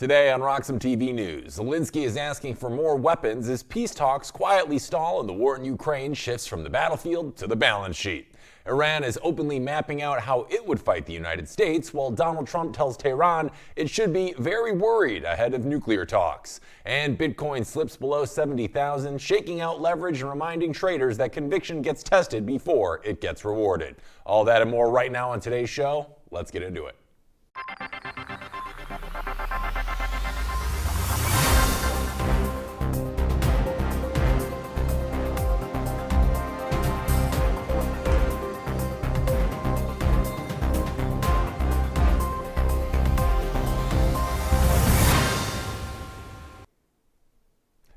Today on RoxomTV News, Zelensky is asking for more weapons as peace talks quietly stall and the war in Ukraine shifts from the battlefield to the balance sheet. Iran is openly mapping out how it would fight the United States, while Donald Trump tells Tehran it should be very worried ahead of nuclear talks. And Bitcoin slips below 70,000, shaking out leverage and reminding traders that conviction gets tested before it gets rewarded. All that and more right now on today's show. Let's get into it.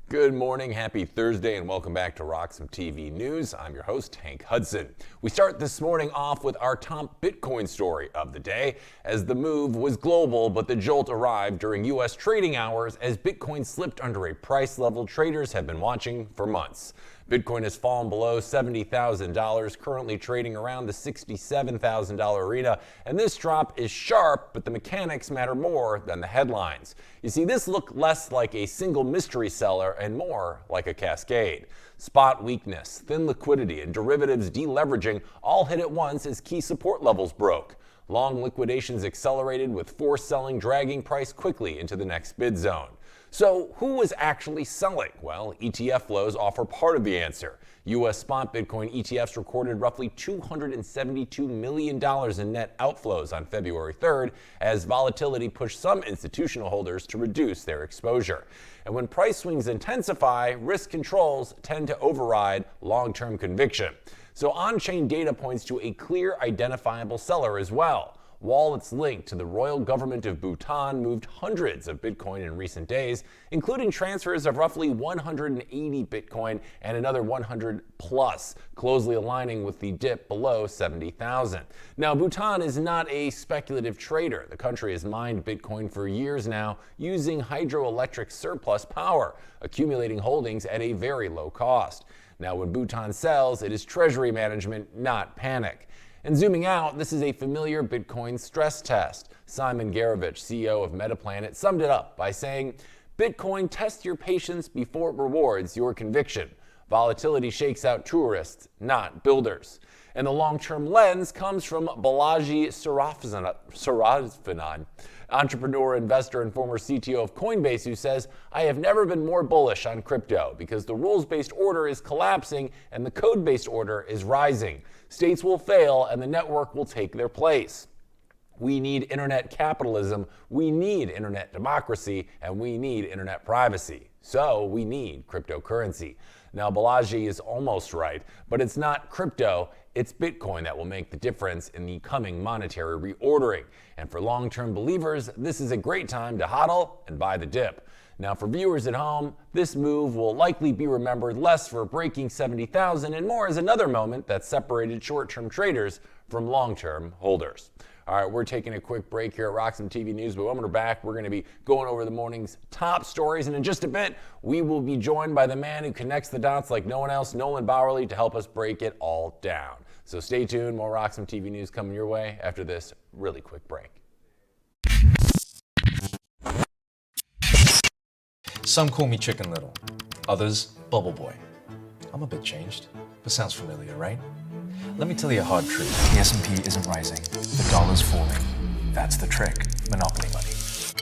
Good morning, happy Thursday, and welcome back to RoxomTV News. I'm your host, Hank Hudson. We start this morning off with our top Bitcoin story of the day, as the move was global, but the jolt arrived during U.S. trading hours as Bitcoin slipped under a price level traders have been watching for months. Bitcoin has fallen below $70,000, currently trading around the $67,000 arena, and this drop is sharp, but the mechanics matter more than the headlines. You see, this looked less like a single mystery seller and more like a cascade. Spot weakness, thin liquidity, and derivatives deleveraging all hit at once as key support levels broke. Long liquidations accelerated, with forced selling dragging price quickly into the next bid zone. So who was actually selling? Well, ETF flows offer part of the answer. U.S. spot Bitcoin ETFs recorded roughly $272 million in net outflows on February 3rd as volatility pushed some institutional holders to reduce their exposure. And when price swings intensify, risk controls tend to override long-term conviction. So on-chain data points to a clear identifiable seller as well. Wallets linked to the royal government of Bhutan moved hundreds of Bitcoin in recent days, including transfers of roughly 180 Bitcoin and another 100 plus, closely aligning with the dip below 70,000. Now, Bhutan is not a speculative trader. The country has mined Bitcoin for years now using hydroelectric surplus power, accumulating holdings at a very low cost. Now, when Bhutan sells, it is treasury management, not panic. And zooming out, this is a familiar Bitcoin stress test. Simon Garovich, CEO of Metaplanet, summed it up by saying, "Bitcoin tests your patience before it rewards your conviction. Volatility shakes out tourists, not builders." And the long-term lens comes from Balaji Saravanan, entrepreneur, investor, and former CTO of Coinbase, who says, "I have never been more bullish on crypto because the rules-based order is collapsing and the code-based order is rising. States will fail and the network will take their place. We need internet capitalism, we need internet democracy, and we need internet privacy. So we need cryptocurrency." Now, Balaji is almost right, but it's not crypto, it's Bitcoin that will make the difference in the coming monetary reordering. And for long-term believers, this is a great time to hodl and buy the dip. Now, for viewers at home, this move will likely be remembered less for breaking 70,000 and more as another moment that separated short-term traders from long-term holders. All right, we're taking a quick break here at RoxomTV News, but when we're back, we're going to be going over the morning's top stories, and in just a bit, we will be joined by the man who connects the dots like no one else, Nolan Bauerle, to help us break it all down. So stay tuned, more RoxomTV News coming your way after this really quick break. Some call me Chicken Little, others Bubble Boy. I'm a bit changed, but sounds familiar, right? Let me tell you a hard truth. The S&P isn't rising, the dollar's falling. That's the trick, monopoly money.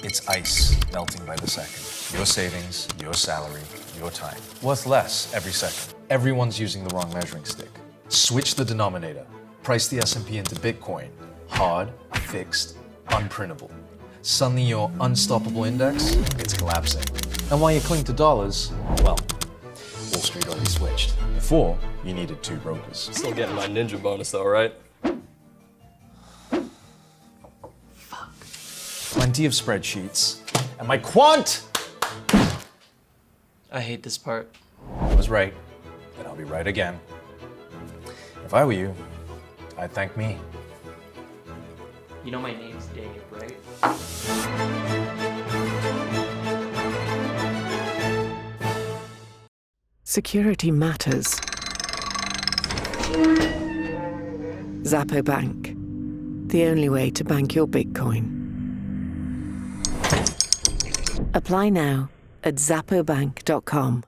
It's ice melting by the second. Your savings, your salary, your time. Worth less every second. Everyone's using the wrong measuring stick. Switch the denominator. Price the S&P into Bitcoin. Hard, fixed, unprintable. Suddenly your unstoppable index, it's collapsing. And while you cling to dollars, well, Wall Street already switched. Before, you needed two brokers. Still getting my ninja bonus though, right? Fuck. Plenty of spreadsheets. And my quant! I hate this part. I was right, and I'll be right again. If I were you, I'd thank me. You know my name's Dave, right? Security matters. Zappo Bank. The only way to bank your Bitcoin. Apply now at zappobank.com.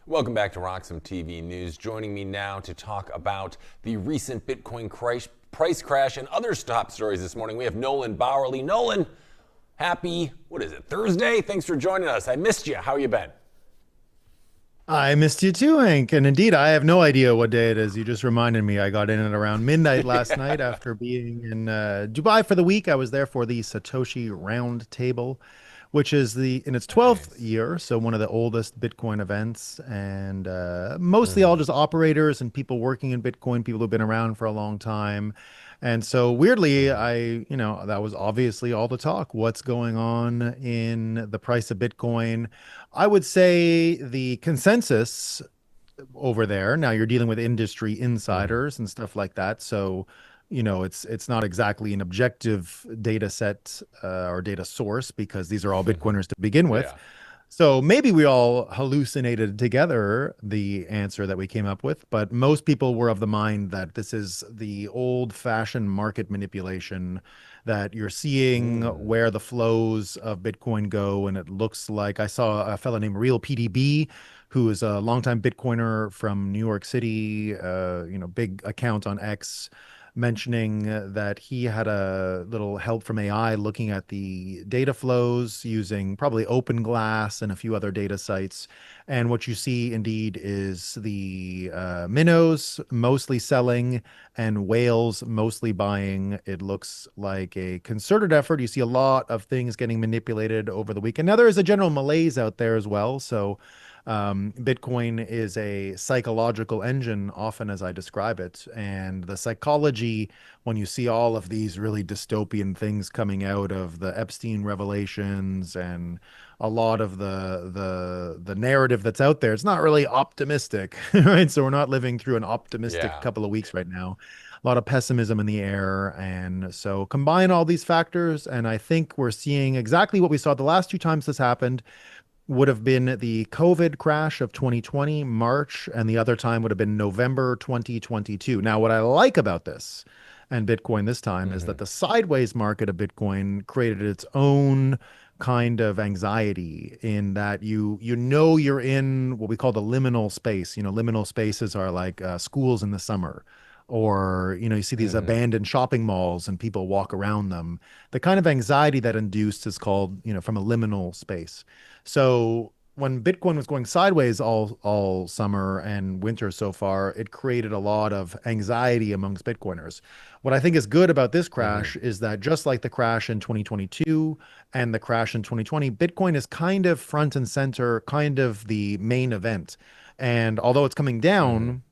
Welcome back to RoxomTV News. Joining me now to talk about the recent Bitcoin price crash and other top stories this morning, we have Nolan Bauerle. Nolan, happy, Thursday? Thanks for joining us. I missed you. How you been? I missed you too, Hank. And indeed, I have no idea what day it is. You just reminded me. I got in at around midnight last night after being in Dubai for the week. I was there for the Satoshi Roundtable, which is in its 12th year, so one of the oldest Bitcoin events, and mostly all just operators and people working in Bitcoin, people who've been around for a long time. And so weirdly, that was obviously all the talk. What's going on in the price of Bitcoin? I would say the consensus over there, now you're dealing with industry insiders and stuff like that, so it's not exactly an objective data set or data source, because these are all Bitcoiners to begin with. Yeah. So maybe we all hallucinated together the answer that we came up with, but most people were of the mind that this is the old-fashioned market manipulation, that you're seeing where the flows of Bitcoin go. And it looks like I saw a fellow named Real PDB, who is a longtime Bitcoiner from New York City, big account on X, mentioning that he had a little help from AI looking at the data flows using probably Open Glass and a few other data sites. And what you see indeed is the minnows mostly selling and whales mostly buying. It looks like a concerted effort. You see a lot of things getting manipulated over the weekend. Now, there is a general malaise out there as well. So Bitcoin is a psychological engine, often as I describe it. And the psychology, when you see all of these really dystopian things coming out of the Epstein revelations and a lot of the narrative that's out there, it's not really optimistic, right? So we're not living through an optimistic couple of weeks right now. A lot of pessimism in the air. And so combine all these factors, and I think we're seeing exactly what we saw the last two times this happened. Would have been the COVID crash of 2020, March, and the other time would have been November 2022. Now, what I like about this and Bitcoin this time is that the sideways market of Bitcoin created its own kind of anxiety, in that you're in what we call the liminal space. Liminal spaces are like schools in the summer, or you see these abandoned shopping malls and people walk around them. The kind of anxiety that induced is called, from a liminal space. So when Bitcoin was going sideways all summer and winter so far, it created a lot of anxiety amongst Bitcoiners. What I think is good about this crash is that, just like the crash in 2022 and the crash in 2020, Bitcoin is kind of front and center, kind of the main event. And although it's coming down,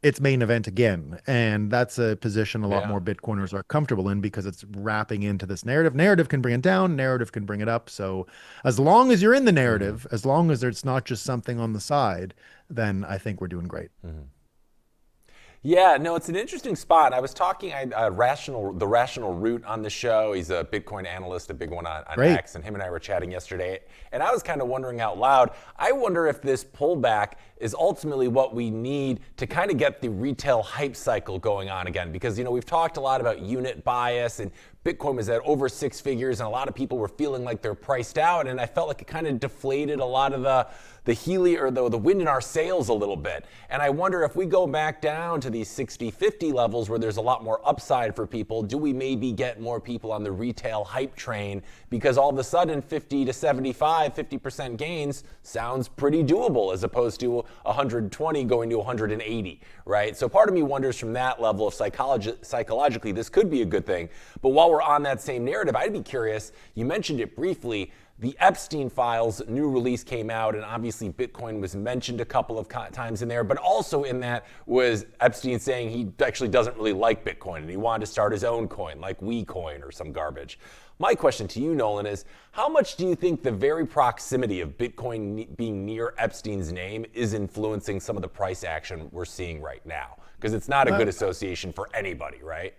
it's main event again. And that's a position a lot more Bitcoiners are comfortable in, because it's wrapping into this narrative. Narrative can bring it down, narrative can bring it up. So as long as you're in the narrative, as long as it's not just something on the side, then I think we're doing great. Yeah, no, it's an interesting spot. I was talking the Rational Root on the show. He's a Bitcoin analyst, a big one on X, and him and I were chatting yesterday. And I was kind of wondering out loud, I wonder if this pullback is ultimately what we need to kind of get the retail hype cycle going on again. Because, we've talked a lot about unit bias, and Bitcoin was at over six figures, and a lot of people were feeling like they're priced out. And I felt like it kind of deflated a lot of the wind in our sails a little bit. And I wonder if we go back down to these 60, 50 levels where there's a lot more upside for people, do we maybe get more people on the retail hype train? Because all of a sudden 50 to 75, 50% gains sounds pretty doable, as opposed to 120 going to 180, right? So part of me wonders, from that level of psychologically, this could be a good thing. But while we're on that same narrative, I'd be curious, you mentioned it briefly, the Epstein files new release came out, and obviously Bitcoin was mentioned a couple of times in there, but also in that was Epstein saying he actually doesn't really like Bitcoin and he wanted to start his own coin, like WeCoin or some garbage. My question to you, Nolan, is how much do you think the very proximity of Bitcoin being near Epstein's name is influencing some of the price action we're seeing right now? Because it's not a good association for anybody, right?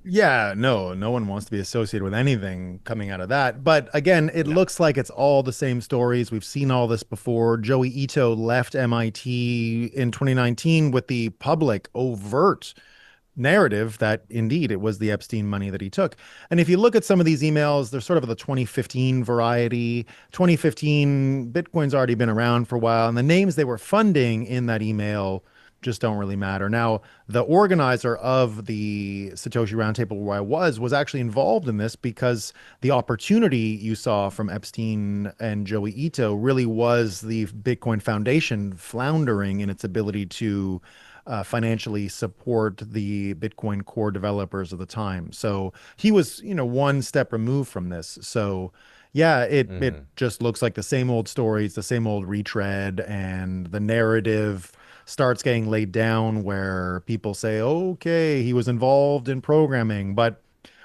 Yeah, no one wants to be associated with anything coming out of that. But again, it No. looks like it's all the same stories. We've seen all this before. Joey Ito left MIT in 2019 with the public overt narrative that indeed it was the Epstein money that he took. And if you look at some of these emails, they're sort of the 2015 variety. 2015, Bitcoin's already been around for a while, and the names they were funding in that email just don't really matter. Now, the organizer of the Satoshi Roundtable where I was actually involved in this because the opportunity you saw from Epstein and Joey Ito really was the Bitcoin Foundation floundering in its ability to financially support the Bitcoin core developers of the time. So he was, one step removed from this. So yeah, it just looks like the same old stories, the same old retread, and the narrative starts getting laid down where people say, okay, he was involved in programming, but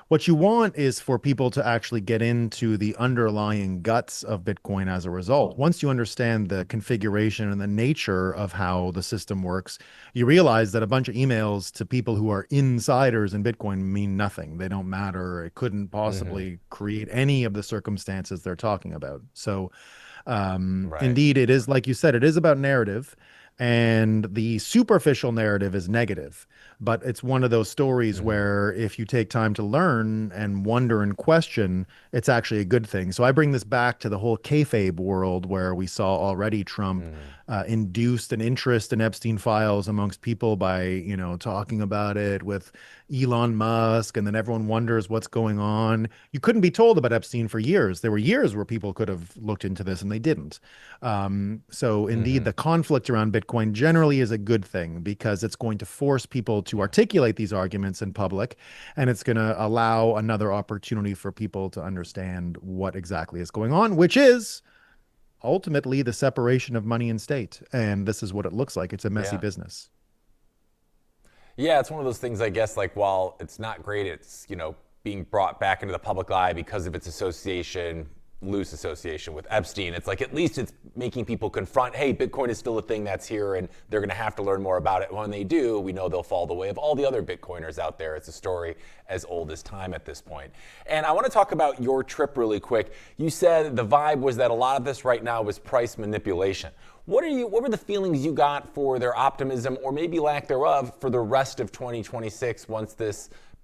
what you want is for people to actually get into the underlying guts of Bitcoin as a result. Once you understand the configuration and the nature of how the system works, you realize that a bunch of emails to people who are insiders in Bitcoin mean nothing. They don't matter. It couldn't possibly create any of the circumstances they're talking about. So, Right. indeed, it is, like you said, it is about narrative. And the superficial narrative is negative, but it's one of those stories where if you take time to learn and wonder and question, it's actually a good thing. So I bring this back to the whole kayfabe world where we saw already Trump induced an interest in Epstein files amongst people by, talking about it with Elon Musk, and then everyone wonders what's going on. You couldn't be told about Epstein for years. There were years where people could have looked into this and they didn't. So indeed, the conflict around Bitcoin generally is a good thing because it's going to force people to articulate these arguments in public, and it's going to allow another opportunity for people to understand what exactly is going on, which is ultimately the separation of money and state. And this is what it looks like. It's a messy Yeah. business. Yeah, it's one of those things, I guess, like while it's not great, it's, being brought back into the public eye because of its loose association with Epstein. It's like at least it's making people confront, hey, Bitcoin is still a thing that's here and they're going to have to learn more about it. When they do, we know they'll fall the way of all the other Bitcoiners out there. It's a story as old as time at this point. And I want to talk about your trip really quick. You said the vibe was that a lot of this right now was price manipulation. What were the feelings you got for their optimism, or maybe lack thereof, for the rest of 2026 once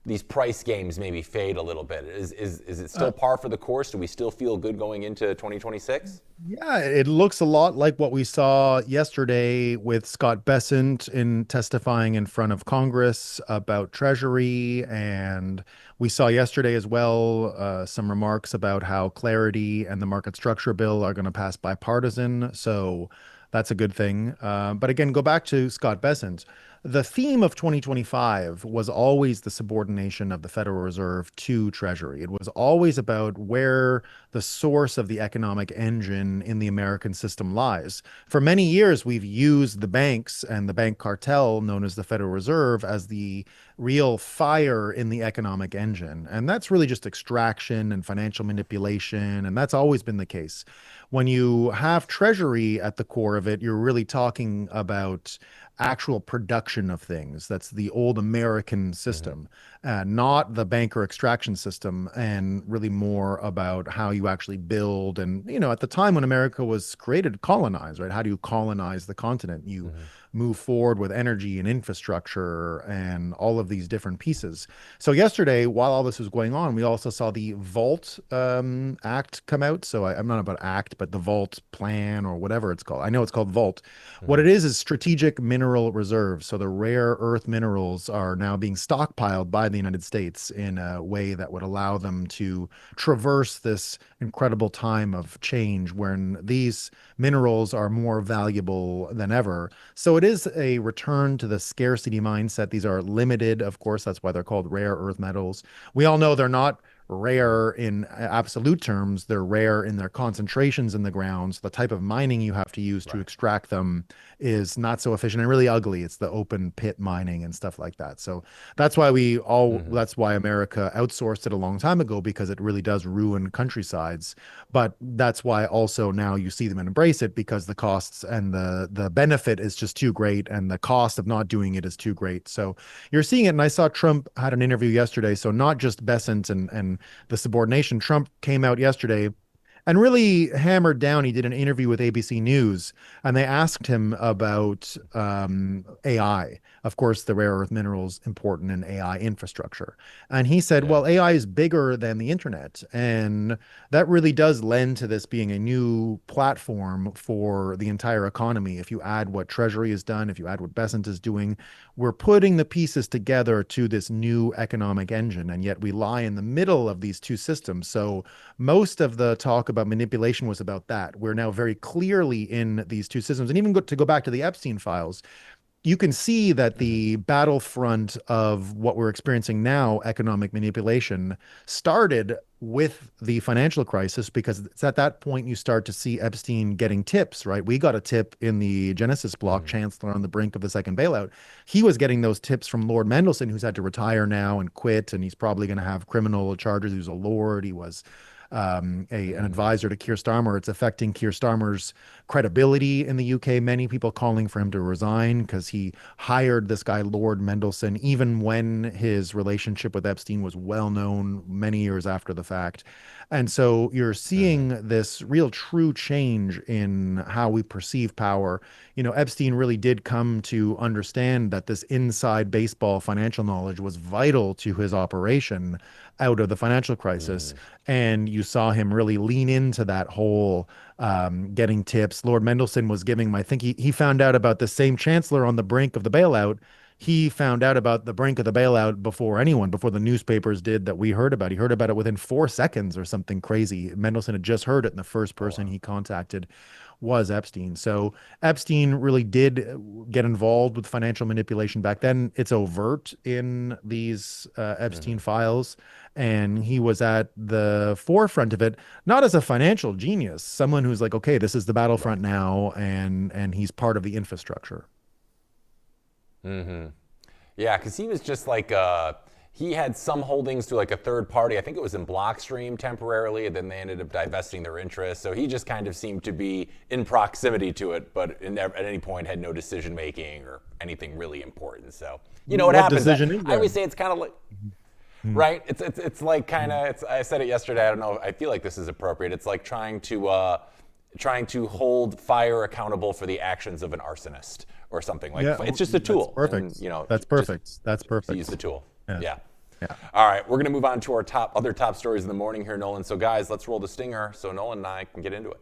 these price games maybe fade a little bit? Is it still par for the course? Do we still feel good going into 2026? Yeah, it looks a lot like what we saw yesterday with Scott Bessent in testifying in front of Congress about Treasury. And we saw yesterday as well some remarks about how Clarity and the market structure bill are going to pass bipartisan. So that's a good thing. But again, go back to Scott Bessent. The theme of 2025 was always the subordination of the Federal Reserve to Treasury. It was always about where the source of the economic engine in the American system lies. For many years, we've used the banks and the bank cartel known as the Federal Reserve as the real fire in the economic engine. And that's really just extraction and financial manipulation. And that's always been the case. When you have Treasury at the core of it, you're really talking about actual production of things. That's the old American system, not the banker extraction system, and really more about how you actually build. And, at the time when America was created, colonize, right? How do you colonize the continent? You move forward with energy and infrastructure and all of these different pieces. So yesterday, while all this was going on, we also saw the Vault Act come out. So I'm not about act, but the Vault plan or whatever it's called. I know it's called Vault. What it is strategic mineral reserves. So the rare earth minerals are now being stockpiled by the United States in a way that would allow them to traverse this incredible time of change when these minerals are more valuable than ever. So it is a return to the scarcity mindset. These are limited, of course, that's why they're called rare earth metals. We all know they're not rare in absolute terms. They're rare in their concentrations in the grounds. The type of mining you have to use to extract them is not so efficient and really ugly. It's the open pit mining and stuff like that. So that's why that's why America outsourced it a long time ago, because it really does ruin countrysides. But that's why also now you see them embrace it, because the costs and the benefit is just too great, and the cost of not doing it is too great. So you're seeing it. And I saw Trump had an interview yesterday. So not just Bessent and the subordination. Trump came out yesterday and really hammered down. He did an interview with ABC News, and they asked him about AI. Of course, the rare earth minerals important in AI infrastructure. And he said, well, AI is bigger than the internet. And that really does lend to this being a new platform for the entire economy. If you add what Treasury has done, if you add what Bessent is doing, we're putting the pieces together to this new economic engine. And yet we lie in the middle of these two systems. So most of the talk about manipulation was about that. We're now very clearly in these two systems. And even to go back to the Epstein files, you can see that the battlefront of what we're experiencing now, economic manipulation, started with the financial crisis, because it's at that point you start to see Epstein getting tips, right? We got a tip in the Genesis block, Chancellor on the brink of the second bailout. He was getting those tips from Lord Mendelsohn, who's had to retire now and quit, and he's probably going to have criminal charges. He was a lord. He was an advisor to Keir Starmer. It's affecting Keir Starmer's credibility in the UK. Many people calling for him to resign because he hired this guy, Lord Mendelsohn, even when his relationship with Epstein was well known many years after the fact. And so you're seeing this real true change in how we perceive power. You know, Epstein really did come to understand that this inside baseball financial knowledge was vital to his operation out of the financial crisis. And you saw him really lean into that whole getting tips. Lord Mendelsohn was giving, I think he found out about the same chancellor on the brink of the bailout. He found out about the brink of the bailout before anyone, before the newspapers did that we heard about. He heard about it within 4 seconds or something crazy. Mendelsohn had just heard it, and the first person he contacted was Epstein. So Epstein really did get involved with financial manipulation back then. It's overt in these Epstein files, and he was at the forefront of it, not as a financial genius, someone who's like, okay, this is the battlefront now, and he's part of the infrastructure. Yeah, because he was just like, he had some holdings to like a third party. I think it was in Blockstream temporarily, and then they ended up divesting their interest. So he just kind of seemed to be in proximity to it, but at any point had no decision making or anything really important. So, you know what happens. I always say it's kind of like, right? It's like kind of, I said it yesterday. I don't know. I feel like this is appropriate. It's like trying to hold fire accountable for the actions of an arsonist or something like that. It's just a tool. That's perfect. And, you know, that's perfect. That's perfect. Use the tool. Yeah. Yeah. All right, we're going to move on to our other top stories of the morning here, Nolan. So guys, let's roll the stinger so Nolan and I can get into it.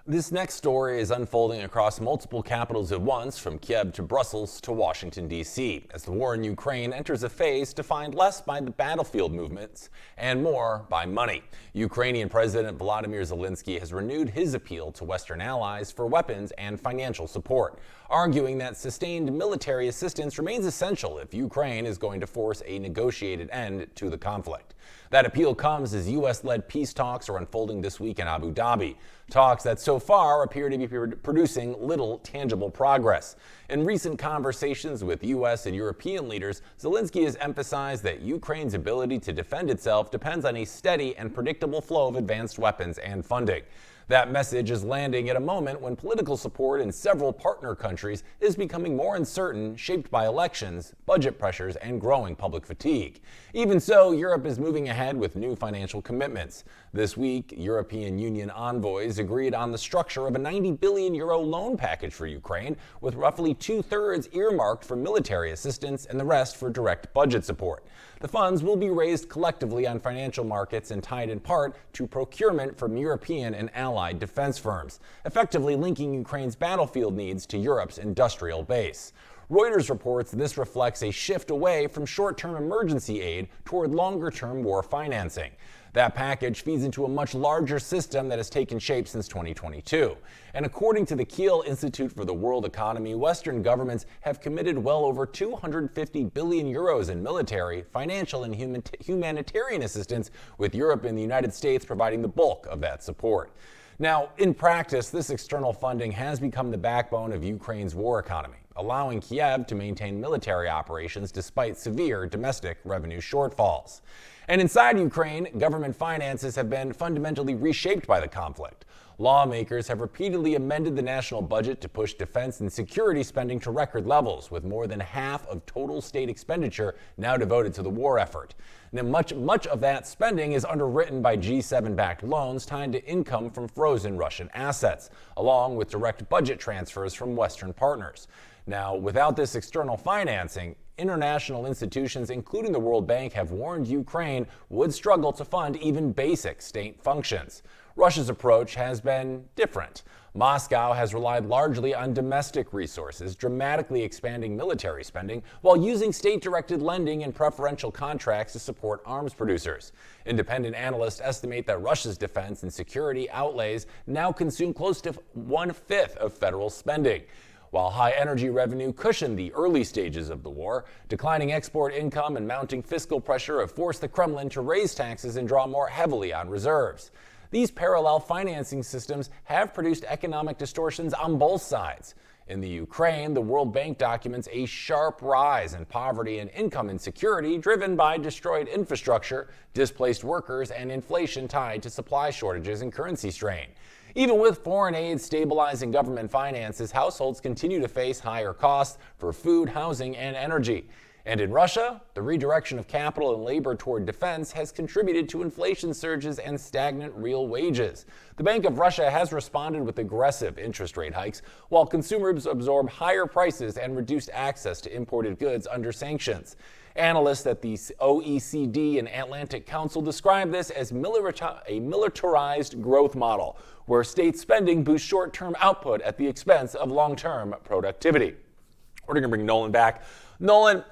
This next story is unfolding across multiple capitals at once, from Kiev to Brussels to Washington, D.C., as the war in Ukraine enters a phase defined less by the battlefield movements and more by money. Ukrainian President Volodymyr Zelensky has renewed his appeal to Western allies for weapons and financial support, arguing that sustained military assistance remains essential if Ukraine is going to force a negotiated end to the conflict. That appeal comes as U.S.-led peace talks are unfolding this week in Abu Dhabi, talks that so far appear to be producing little tangible progress. In recent conversations with U.S. and European leaders, Zelensky has emphasized that Ukraine's ability to defend itself depends on a steady and predictable flow of advanced weapons and funding. That message is landing at a moment when political support in several partner countries is becoming more uncertain, shaped by elections, budget pressures, and growing public fatigue. Even so, Europe is moving ahead with new financial commitments. This week, European Union envoys agreed on the structure of a €90 billion loan package for Ukraine, with roughly 2/3 earmarked for military assistance and the rest for direct budget support. The funds will be raised collectively on financial markets and tied in part to procurement from European and allied defense firms, effectively linking Ukraine's battlefield needs to Europe's industrial base. Reuters reports this reflects a shift away from short-term emergency aid toward longer-term war financing. That package feeds into a much larger system that has taken shape since 2022. And according to the Kiel Institute for the World Economy, Western governments have committed well over 250 billion euros in military, financial, and humanitarian assistance, with Europe and the United States providing the bulk of that support. Now, in practice, this external funding has become the backbone of Ukraine's war economy, allowing Kiev to maintain military operations despite severe domestic revenue shortfalls. And inside Ukraine, government finances have been fundamentally reshaped by the conflict. Lawmakers have repeatedly amended the national budget to push defense and security spending to record levels, with more than half of total state expenditure now devoted to the war effort. Now, much of that spending is underwritten by G7-backed loans tied to income from frozen Russian assets, along with direct budget transfers from Western partners. Now, without this external financing, international institutions, including the World Bank, have warned Ukraine would struggle to fund even basic state functions. Russia's approach has been different. Moscow has relied largely on domestic resources, dramatically expanding military spending while using state-directed lending and preferential contracts to support arms producers. Independent analysts estimate that Russia's defense and security outlays now consume close to 1/5 of federal spending. While high energy revenue cushioned the early stages of the war, declining export income and mounting fiscal pressure have forced the Kremlin to raise taxes and draw more heavily on reserves. These parallel financing systems have produced economic distortions on both sides. In the Ukraine, the World Bank documents a sharp rise in poverty and income insecurity driven by destroyed infrastructure, displaced workers, and inflation tied to supply shortages and currency strain. Even with foreign aid stabilizing government finances, households continue to face higher costs for food, housing, and energy. And in Russia, the redirection of capital and labor toward defense has contributed to inflation surges and stagnant real wages. The Bank of Russia has responded with aggressive interest rate hikes, while consumers absorb higher prices and reduced access to imported goods under sanctions. Analysts at the OECD and Atlantic Council describe this as a militarized growth model, where state spending boosts short-term output at the expense of long-term productivity. We're going to bring Nolan back. Nolan,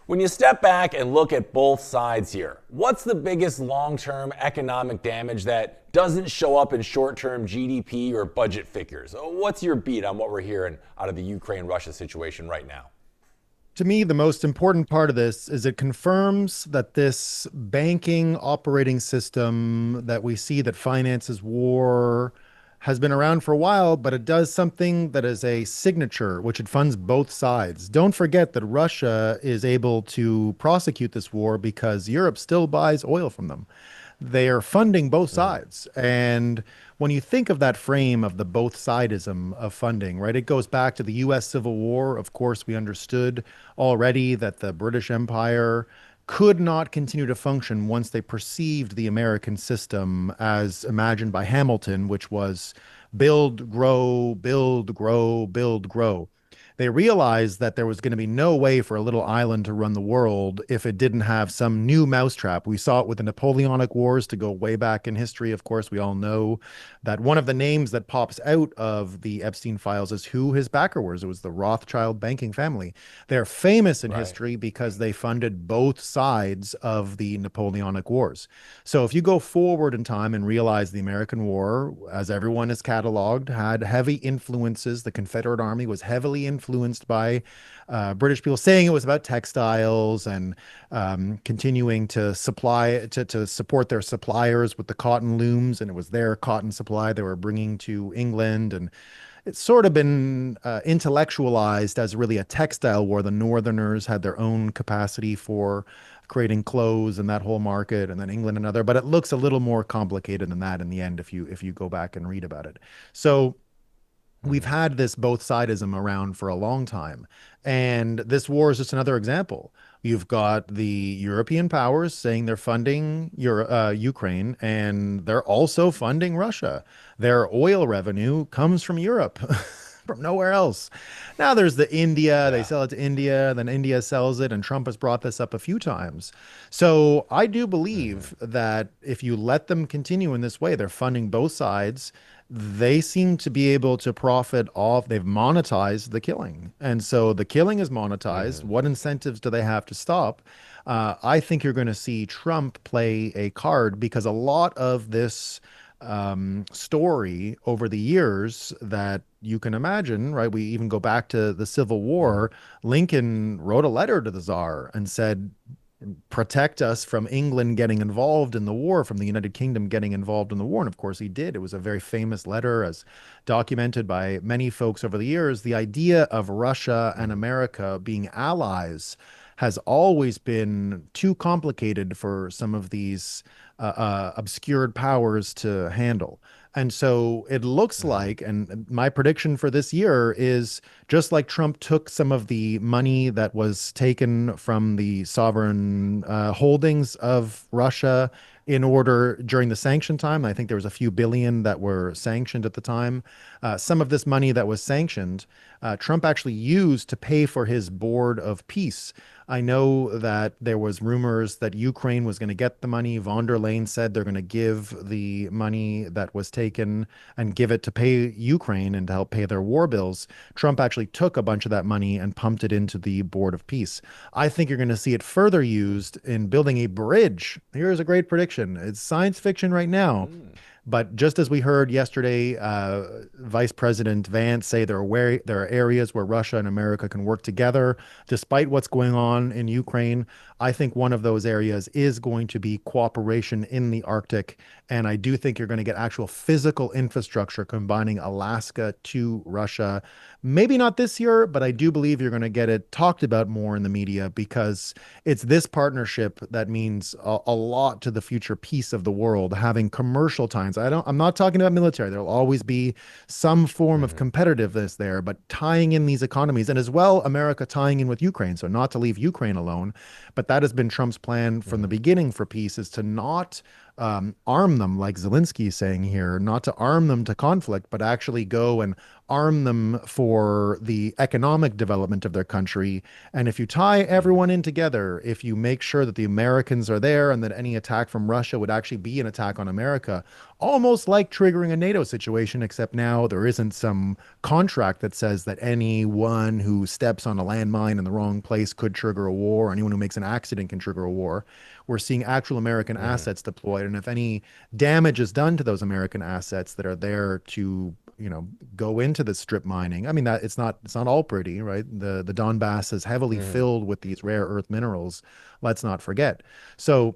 when you step back and look at both sides here, what's the biggest long-term economic damage that doesn't show up in short-term GDP or budget figures? What's your beat on what we're hearing out of the Ukraine-Russia situation right now? To me, the most important part of this is it confirms that this banking operating system that we see that finances war has been around for a while, but it does something that is a signature, which it funds both sides. Don't forget that Russia is able to prosecute this war because Europe still buys oil from them. They are funding both sides. And when you think of that frame of the both sidism of funding, right, it goes back to the US Civil War. Of course, we understood already that the British Empire could not continue to function once they perceived the American system as imagined by Hamilton, which was build, grow, build, grow, build, grow. They realized that there was going to be no way for a little island to run the world if it didn't have some new mousetrap. We saw it with the Napoleonic Wars, to go way back in history. Of course, we all know that one of the names that pops out of the Epstein files is who his backer was. It was the Rothschild banking family. They're famous in history because they funded both sides of the Napoleonic Wars. So if you go forward in time and realize the American War, as everyone has cataloged, had heavy influences. The Confederate Army was heavily influenced by British people, saying it was about textiles and continuing to supply to support their suppliers with the cotton looms, and it was their cotton supply they were bringing to England. And it's sort of been intellectualized as really a textile war. The Northerners had their own capacity for creating clothes and that whole market, and then England another. But it looks a little more complicated than that in the end if you go back and read about it. So we've had this both sidism around for a long time. And this war is just another example. You've got the European powers saying they're funding Ukraine, and they're also funding Russia. Their oil revenue comes from Europe. from nowhere else. Now there's the India, they Yeah. sell it to India, then India sells it, and Trump has brought this up a few times. So I do believe that if you let them continue in this way, they're funding both sides. They seem to be able to profit off, they've monetized the killing. And so the killing is monetized. What incentives do they have to stop? I think you're going to see Trump play a card because a lot of this story over the years that you can imagine, right? We even go back to the Civil War. Lincoln wrote a letter to the Tsar and said, protect us from England getting involved in the war, from the United Kingdom getting involved in the war. And of course he did. It was a very famous letter, as documented by many folks over the years. The idea of Russia and America being allies has always been too complicated for some of these obscured powers to handle. And so it looks like, and my prediction for this year is just like Trump took some of the money that was taken from the sovereign holdings of Russia in order during the sanction time. I think there was a few billion that were sanctioned at the time. Some of this money that was sanctioned, Trump actually used to pay for his board of peace. I know that there was rumors that Ukraine was going to get the money. Von der Leyen said they're going to give the money that was taken and give it to pay Ukraine and to help pay their war bills. Trump actually took a bunch of that money and pumped it into the Board of Peace. I think you're going to see it further used in building a bridge. Here's a great prediction. It's science fiction right now. But just as we heard yesterday, Vice President Vance say there are areas where Russia and America can work together, despite what's going on in Ukraine. I think one of those areas is going to be cooperation in the Arctic. And I do think you're going to get actual physical infrastructure combining Alaska to Russia. Maybe not this year, but I do believe you're going to get it talked about more in the media because it's this partnership that means a lot to the future peace of the world, having commercial ties. I'm not talking about military. There'll always be some form of competitiveness there, but tying in these economies and as well, America tying in with Ukraine. So not to leave Ukraine alone, but that has been Trump's plan from the beginning for peace is to not arm them, like Zelensky is saying here, not to arm them to conflict, but actually go and arm them for the economic development of their country. And if you tie everyone in together, if you make sure that the Americans are there and that any attack from Russia would actually be an attack on America, almost like triggering a NATO situation, except now there isn't some contract that says that anyone who steps on a landmine in the wrong place could trigger a war, or anyone who makes an accident can trigger a war. We're seeing actual American assets deployed. And if any damage is done to those American assets that are there to, go into the strip mining, I mean, that it's not all pretty, right? The Donbass is heavily filled with these rare earth minerals. Let's not forget. So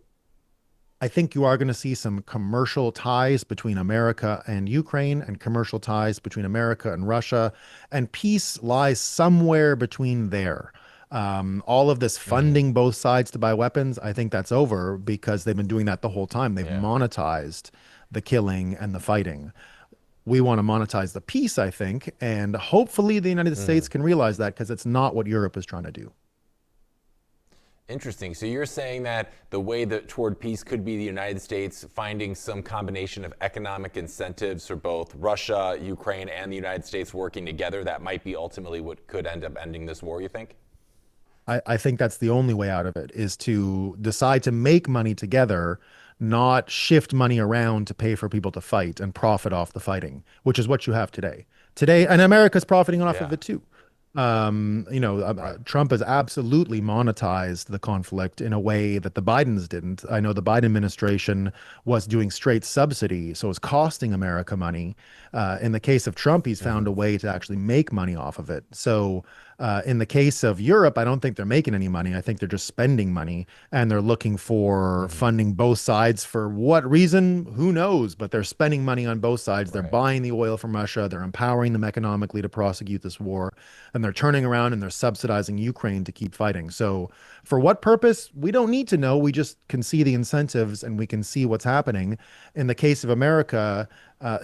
I think you are going to see some commercial ties between America and Ukraine and commercial ties between America and Russia, and peace lies somewhere between there. All of this funding both sides to buy weapons, I think that's over because they've been doing that the whole time. They've monetized the killing and the fighting. We want to monetize the peace, I think, and hopefully the United States can realize that because it's not what Europe is trying to do. Interesting. So you're saying that the way that toward peace could be the United States finding some combination of economic incentives for both Russia, Ukraine, and the United States working together, that might be ultimately what could end up ending this war, you think? I think that's the only way out of it, is to decide to make money together, not shift money around to pay for people to fight and profit off the fighting, which is what you have today. And America's profiting off of it too. Trump has absolutely monetized the conflict in a way that the Bidens didn't. I know the Biden administration was doing straight subsidy, so it's costing America money. In the case of Trump, he's found a way to actually make money off of it. So in the case of Europe, I don't think they're making any money. I think they're just spending money, and they're looking for funding both sides. For what reason? Who knows? But they're spending money on both sides. They're buying the oil from Russia. They're empowering them economically to prosecute this war. And they're turning around and they're subsidizing Ukraine to keep fighting. So for what purpose? We don't need to know. We just can see the incentives and we can see what's happening. In the case of America,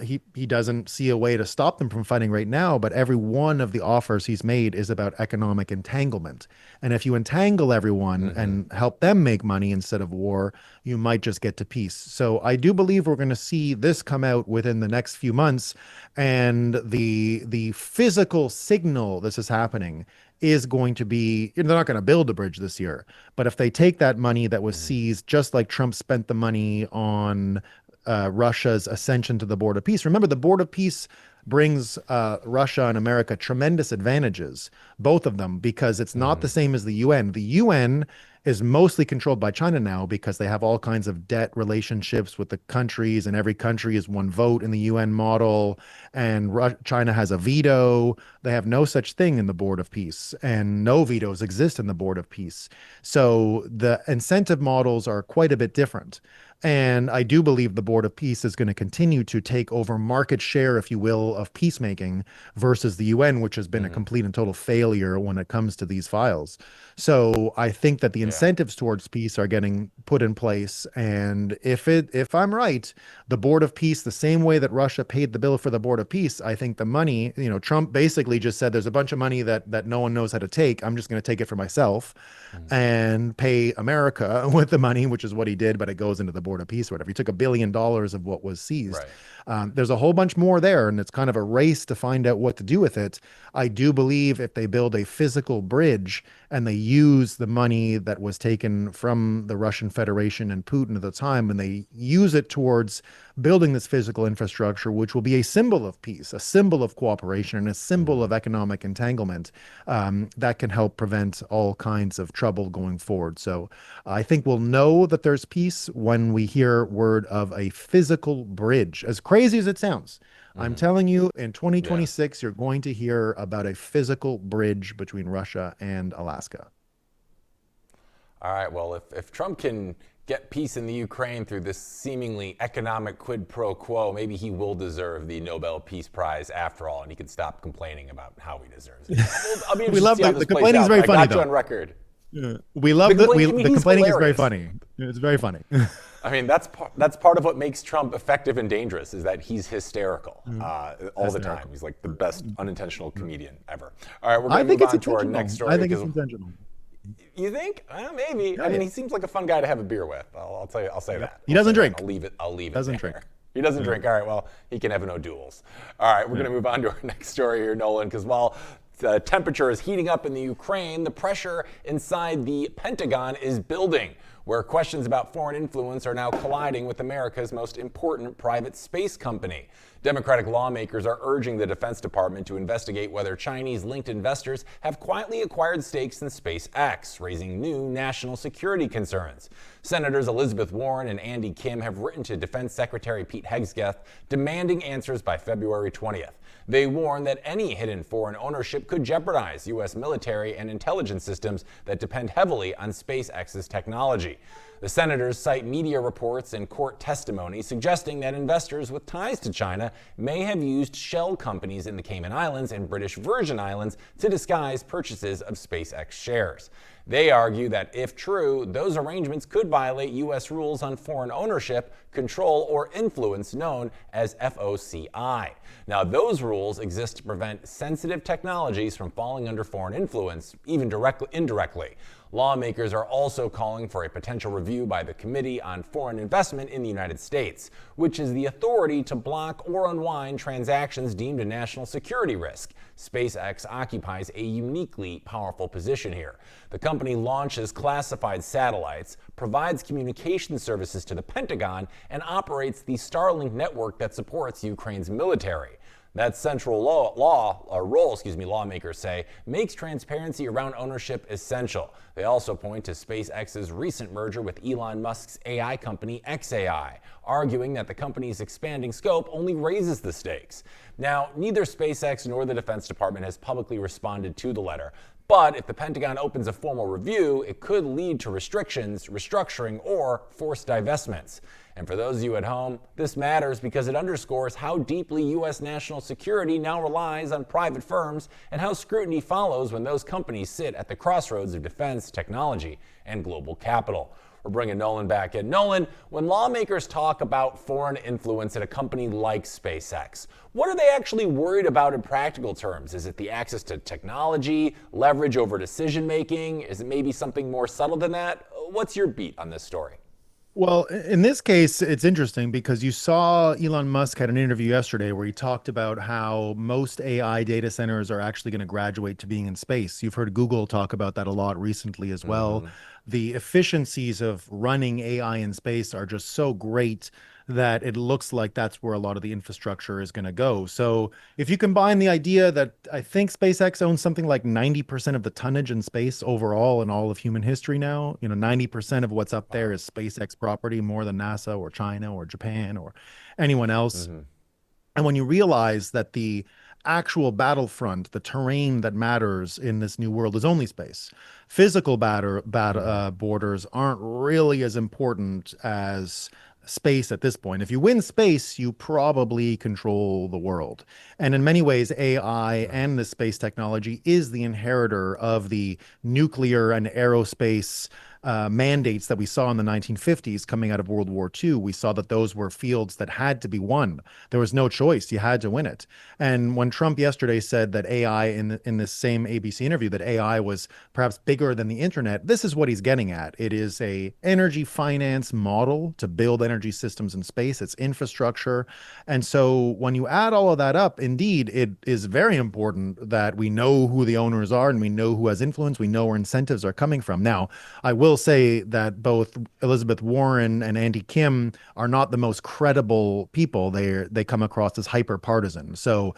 he doesn't see a way to stop them from fighting right now, but every one of the offers he's made is about economic entanglement. And if you entangle everyone and help them make money instead of war, you might just get to peace. So I do believe we're going to see this come out within the next few months, and the physical signal this is happening is going to be, they're not going to build a bridge this year, but if they take that money that was seized, just like Trump spent the money on Russia's ascension to the board of peace. Remember, the board of peace brings Russia and America tremendous advantages, both of them, because it's not the same as the UN. The UN is mostly controlled by China now because they have all kinds of debt relationships with the countries, and every country is one vote in the UN model, and China has a veto. They have no such thing in the Board of Peace, and no vetoes exist in the Board of Peace. So the incentive models are quite a bit different. And I do believe the Board of Peace is going to continue to take over market share, if you will, of peacemaking versus the UN, which has been a complete and total failure when it comes to these files. So I think that the incentives towards peace are getting put in place. And if I'm right, the Board of Peace, the same way that Russia paid the bill for the Board of Peace, I think the money, Trump basically just said there's a bunch of money that no one knows how to take. I'm just going to take it for myself and pay America with the money, which is what he did, but it goes into the Board of Peace or whatever. He took $1 billion of what was seized. There's a whole bunch more there, and it's kind of a race to find out what to do with it. I do believe if they build a physical bridge and they use the money that was taken from the Russian Federation and Putin at the time, and they use it towards building this physical infrastructure, which will be a symbol of peace, a symbol of cooperation, and a symbol of economic entanglement, that can help prevent all kinds of trouble going forward. So I think we'll know that there's peace when we hear word of a physical bridge. As crazy as it sounds, I'm telling you, in 2026, you're going to hear about a physical bridge between Russia and Alaska. All right, well, if Trump can get peace in the Ukraine through this seemingly economic quid pro quo, maybe he will deserve the Nobel Peace Prize after all, and he can stop complaining about how he deserves it. We love the complaining is very funny, though. On record. We love the complaining is very funny. It's very funny. I mean, that's part of what makes Trump effective and dangerous, is that he's hysterical all the time. He's like the best unintentional comedian ever. All right, we're going to move on to our next story. I think it's intentional. You think? Maybe. I mean, he seems like a fun guy to have a beer with. I'll tell you. I'll say that. He doesn't drink. I'll leave it. Doesn't there. drink. He doesn't drink. All right. Well, he can have no duels. All right. We're going to move on to our next story here, Nolan, because while the temperature is heating up in the Ukraine, the pressure inside the Pentagon is building, where questions about foreign influence are now colliding with America's most important private space company. Democratic lawmakers are urging the Defense Department to investigate whether Chinese-linked investors have quietly acquired stakes in SpaceX, raising new national security concerns. Senators Elizabeth Warren and Andy Kim have written to Defense Secretary Pete Hegseth demanding answers by February 20th. They warn that any hidden foreign ownership could jeopardize U.S. military and intelligence systems that depend heavily on SpaceX's technology. The senators cite media reports and court testimony suggesting that investors with ties to China may have used shell companies in the Cayman Islands and British Virgin Islands to disguise purchases of SpaceX shares. They argue that if true, those arrangements could violate U.S. rules on foreign ownership, control, or influence known as FOCI. Now, those rules exist to prevent sensitive technologies from falling under foreign influence, even indirectly. Lawmakers are also calling for a potential review by the Committee on Foreign Investment in the United States, which is the authority to block or unwind transactions deemed a national security risk. SpaceX occupies a uniquely powerful position here. The company launches classified satellites, provides communication services to the Pentagon, and operates the Starlink network that supports Ukraine's military. That central role, lawmakers say, makes transparency around ownership essential. They also point to SpaceX's recent merger with Elon Musk's AI company xAI, arguing that the company's expanding scope only raises the stakes. Now, neither SpaceX nor the Defense Department has publicly responded to the letter, but if the Pentagon opens a formal review, it could lead to restrictions, restructuring, or forced divestments. And for those of you at home, this matters because it underscores how deeply U.S. national security now relies on private firms and how scrutiny follows when those companies sit at the crossroads of defense, technology, and global capital. We're bringing Nolan back in. Nolan, when lawmakers talk about foreign influence at a company like SpaceX, what are they actually worried about in practical terms? Is it the access to technology, leverage over decision making? Is it maybe something more subtle than that? What's your beat on this story? Well, in this case, it's interesting because you saw Elon Musk had an interview yesterday where he talked about how most AI data centers are actually going to graduate to being in space. You've heard Google talk about that a lot recently as well. The efficiencies of running AI in space are just so great that it looks like that's where a lot of the infrastructure is going to go. So if you combine the idea that I think SpaceX owns something like 90% of the tonnage in space overall in all of human history now, 90% of what's up there is SpaceX property, more than NASA or China or Japan or anyone else. And when you realize that the actual battlefront, the terrain that matters in this new world is only space. Physical borders aren't really as important as space at this point. If you win space, you probably control the world. And in many ways, AI and the space technology is the inheritor of the nuclear and aerospace mandates that we saw in the 1950s coming out of World War II. We saw that those were fields that had to be won. There was no choice. You had to win it. And when Trump yesterday said that AI, in this same ABC interview, that AI was perhaps bigger than the internet, this is what he's getting at. It is a energy finance model to build energy systems in space. It's infrastructure. And so when you add all of that up, indeed, it is very important that we know who the owners are and we know who has influence. We know where incentives are coming from. Now, I will say that both Elizabeth Warren and Andy Kim are not the most credible people. They come across as hyper partisan. So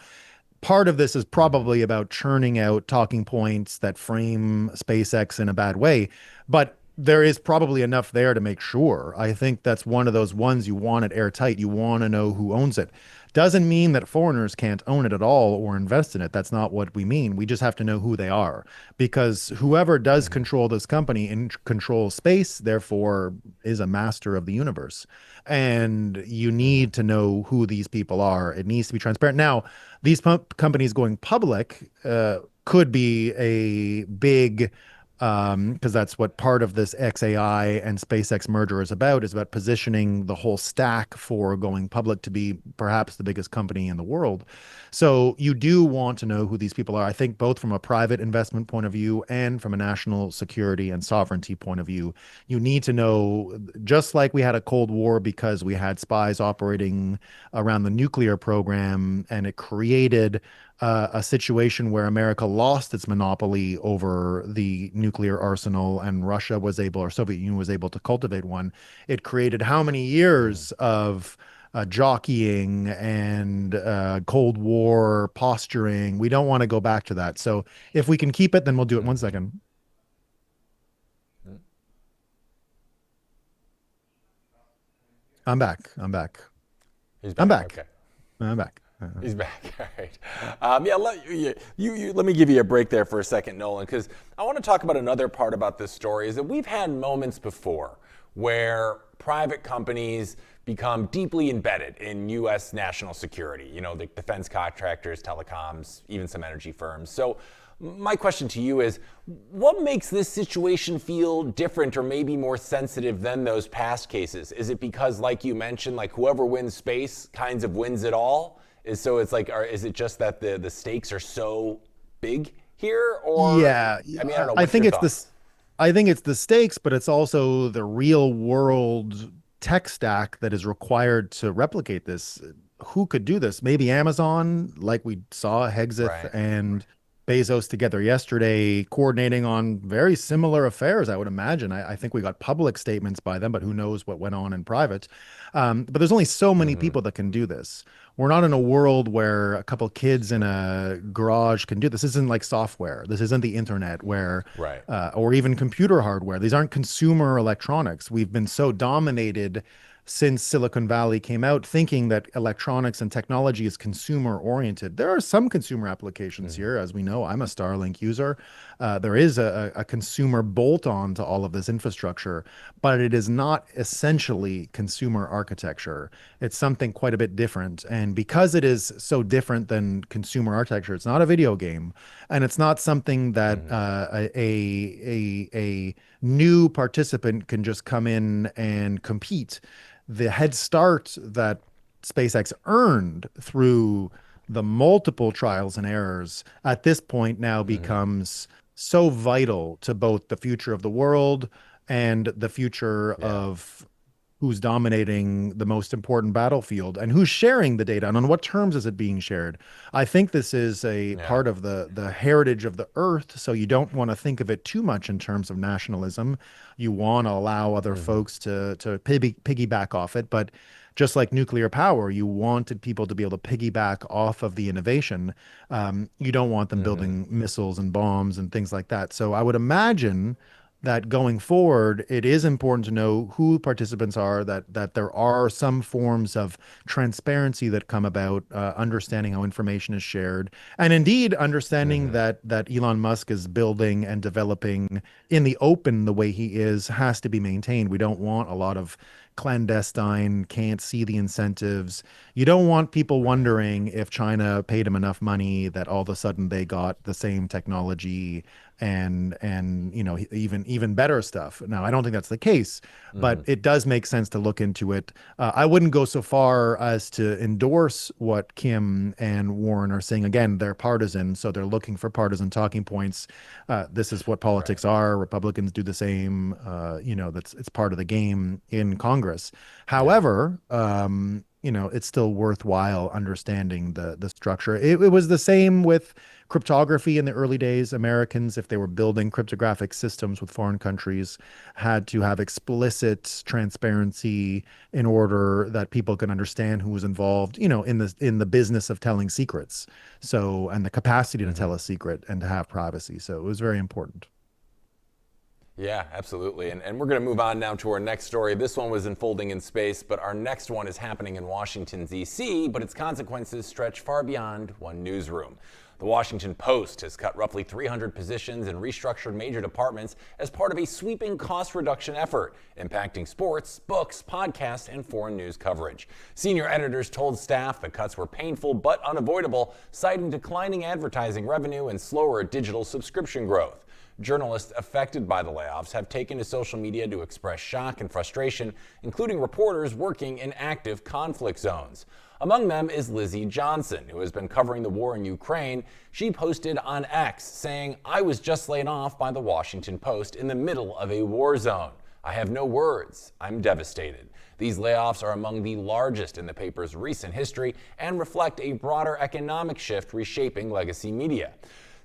part of this is probably about churning out talking points that frame SpaceX in a bad way, but there is probably enough there to make sure. I think that's one of those ones you want it airtight. You want to know who owns it. Doesn't mean that foreigners can't own it at all or invest in it. That's not what we mean. We just have to know who they are, because whoever does control this company and controls space, therefore is a master of the universe. And you need to know who these people are. It needs to be transparent. Now, these companies going public could be a big because that's what part of this XAI and SpaceX merger is about positioning the whole stack for going public to be perhaps the biggest company in the world. So you do want to know who these people are, I think, both from a private investment point of view and from a national security and sovereignty point of view. You need to know, just like we had a Cold War because we had spies operating around the nuclear program, and it created a situation where America lost its monopoly over the nuclear arsenal and Russia was able, or Soviet Union was able to cultivate one. It created how many years of jockeying and Cold War posturing. We don't want to go back to that. So if we can keep it, then we'll do it. 1 second. I'm back. He's back. I'm back. Okay. I'm back. He's back. All right. Let me give you a break there for a second, Nolan, because I want to talk about another part about this story. Is that we've had moments before where private companies become deeply embedded in U.S. national security. The defense contractors, telecoms, even some energy firms. So my question to you is, what makes this situation feel different or maybe more sensitive than those past cases? Is it because, like you mentioned, like whoever wins space kinds of wins it all? Is it just that the stakes are so big here? Or yeah, I mean, I don't know. I think it's the stakes, but it's also the real world tech stack that is required to replicate this. Who could do this? Maybe Amazon, like we saw Hegseth and Bezos together yesterday, coordinating on very similar affairs, I would imagine. I think we got public statements by them, but who knows what went on in private. But there's only so many people that can do this. We're not in a world where a couple kids in a garage can do this. This isn't like software. This isn't the internet where, or even computer hardware. These aren't consumer electronics. We've been so dominated since Silicon Valley came out, thinking that electronics and technology is consumer oriented. There are some consumer applications here. As we know, I'm a Starlink user. There is a consumer bolt on to all of this infrastructure, but it is not essentially consumer architecture. It's something quite a bit different. And because it is so different than consumer architecture, it's not a video game, and it's not something that a new participant can just come in and compete. The head start that SpaceX earned through the multiple trials and errors at this point now becomes so vital to both the future of the world and the future of who's dominating the most important battlefield and who's sharing the data and on what terms is it being shared. I think this is a part of the heritage of the earth. So you don't want to think of it too much in terms of nationalism. You want to allow other folks to piggyback off it. But just like nuclear power, you wanted people to be able to piggyback off of the innovation. You don't want them building missiles and bombs and things like that. So I would imagine that going forward, it is important to know who participants are, that there are some forms of transparency that come about, understanding how information is shared, and indeed understanding that Elon Musk is building and developing in the open the way he is has to be maintained. We don't want a lot of clandestine, can't see the incentives. You don't want people wondering if China paid him enough money that all of a sudden they got the same technology and even better stuff. Now, I don't think that's the case, but it does make sense to look into it. I wouldn't go so far as to endorse what Kim and Warren are saying. Again, they're partisan, so they're looking for partisan talking points. This is what politics are. Republicans do the same. It's part of the game in Congress. However, it's still worthwhile understanding the structure. It was the same with cryptography in the early days. Americans, if they were building cryptographic systems with foreign countries, had to have explicit transparency in order that people can understand who was involved, in the business of telling secrets. So, and the capacity to tell a secret and to have privacy. So it was very important. Yeah, absolutely. And we're going to move on now to our next story. This one was unfolding in space, but our next one is happening in Washington, D.C., but its consequences stretch far beyond one newsroom. The Washington Post has cut roughly 300 positions and restructured major departments as part of a sweeping cost reduction effort, impacting sports, books, podcasts, and foreign news coverage. Senior editors told staff the cuts were painful but unavoidable, citing declining advertising revenue and slower digital subscription growth. Journalists affected by the layoffs have taken to social media to express shock and frustration, including reporters working in active conflict zones. Among them is Lizzie Johnson, who has been covering the war in Ukraine. She posted on X saying, "I was just laid off by the Washington Post in the middle of a war zone. I have no words. I'm devastated." These layoffs are among the largest in the paper's recent history and reflect a broader economic shift reshaping legacy media.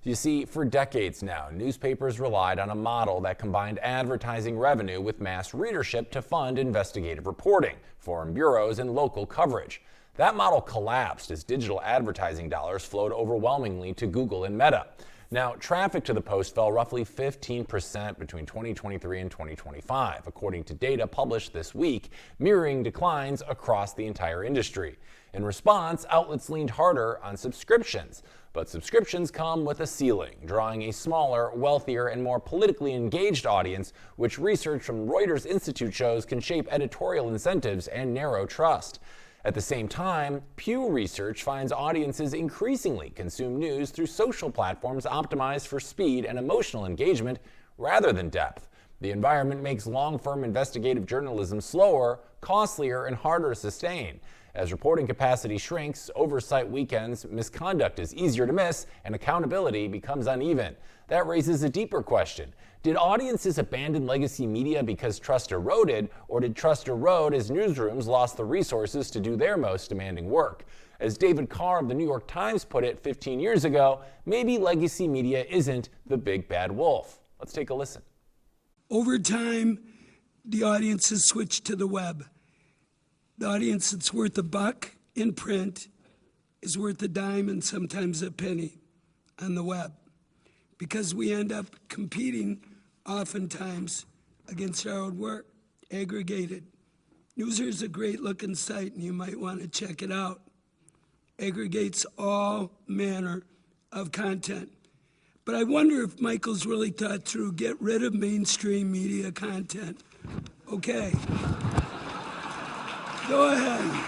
You see, for decades now, newspapers relied on a model that combined advertising revenue with mass readership to fund investigative reporting, foreign bureaus, and local coverage. That model collapsed as digital advertising dollars flowed overwhelmingly to Google and Meta. Now, traffic to the Post fell roughly 15% between 2023 and 2025, according to data published this week, mirroring declines across the entire industry. In response, outlets leaned harder on subscriptions. But subscriptions come with a ceiling, drawing a smaller, wealthier, and more politically engaged audience, which research from Reuters Institute shows can shape editorial incentives and narrow trust. At the same time, Pew Research finds audiences increasingly consume news through social platforms optimized for speed and emotional engagement rather than depth. The environment makes long-form investigative journalism slower, costlier, and harder to sustain. As reporting capacity shrinks, oversight weakens, misconduct is easier to miss, and accountability becomes uneven. That raises a deeper question. Did audiences abandon legacy media because trust eroded, or did trust erode as newsrooms lost the resources to do their most demanding work? As David Carr of the New York Times put it 15 years ago, maybe legacy media isn't the big bad wolf. Let's take a listen. Over time, the audience has switched to the web. The audience that's worth $1 in print is worth a dime and sometimes a penny on the web, because we end up competing oftentimes against our own work, aggregated. Newser is a great looking site and you might want to check it out. Aggregates all manner of content. But I wonder if Michael's really thought through, get rid of mainstream media content. Okay. Go ahead.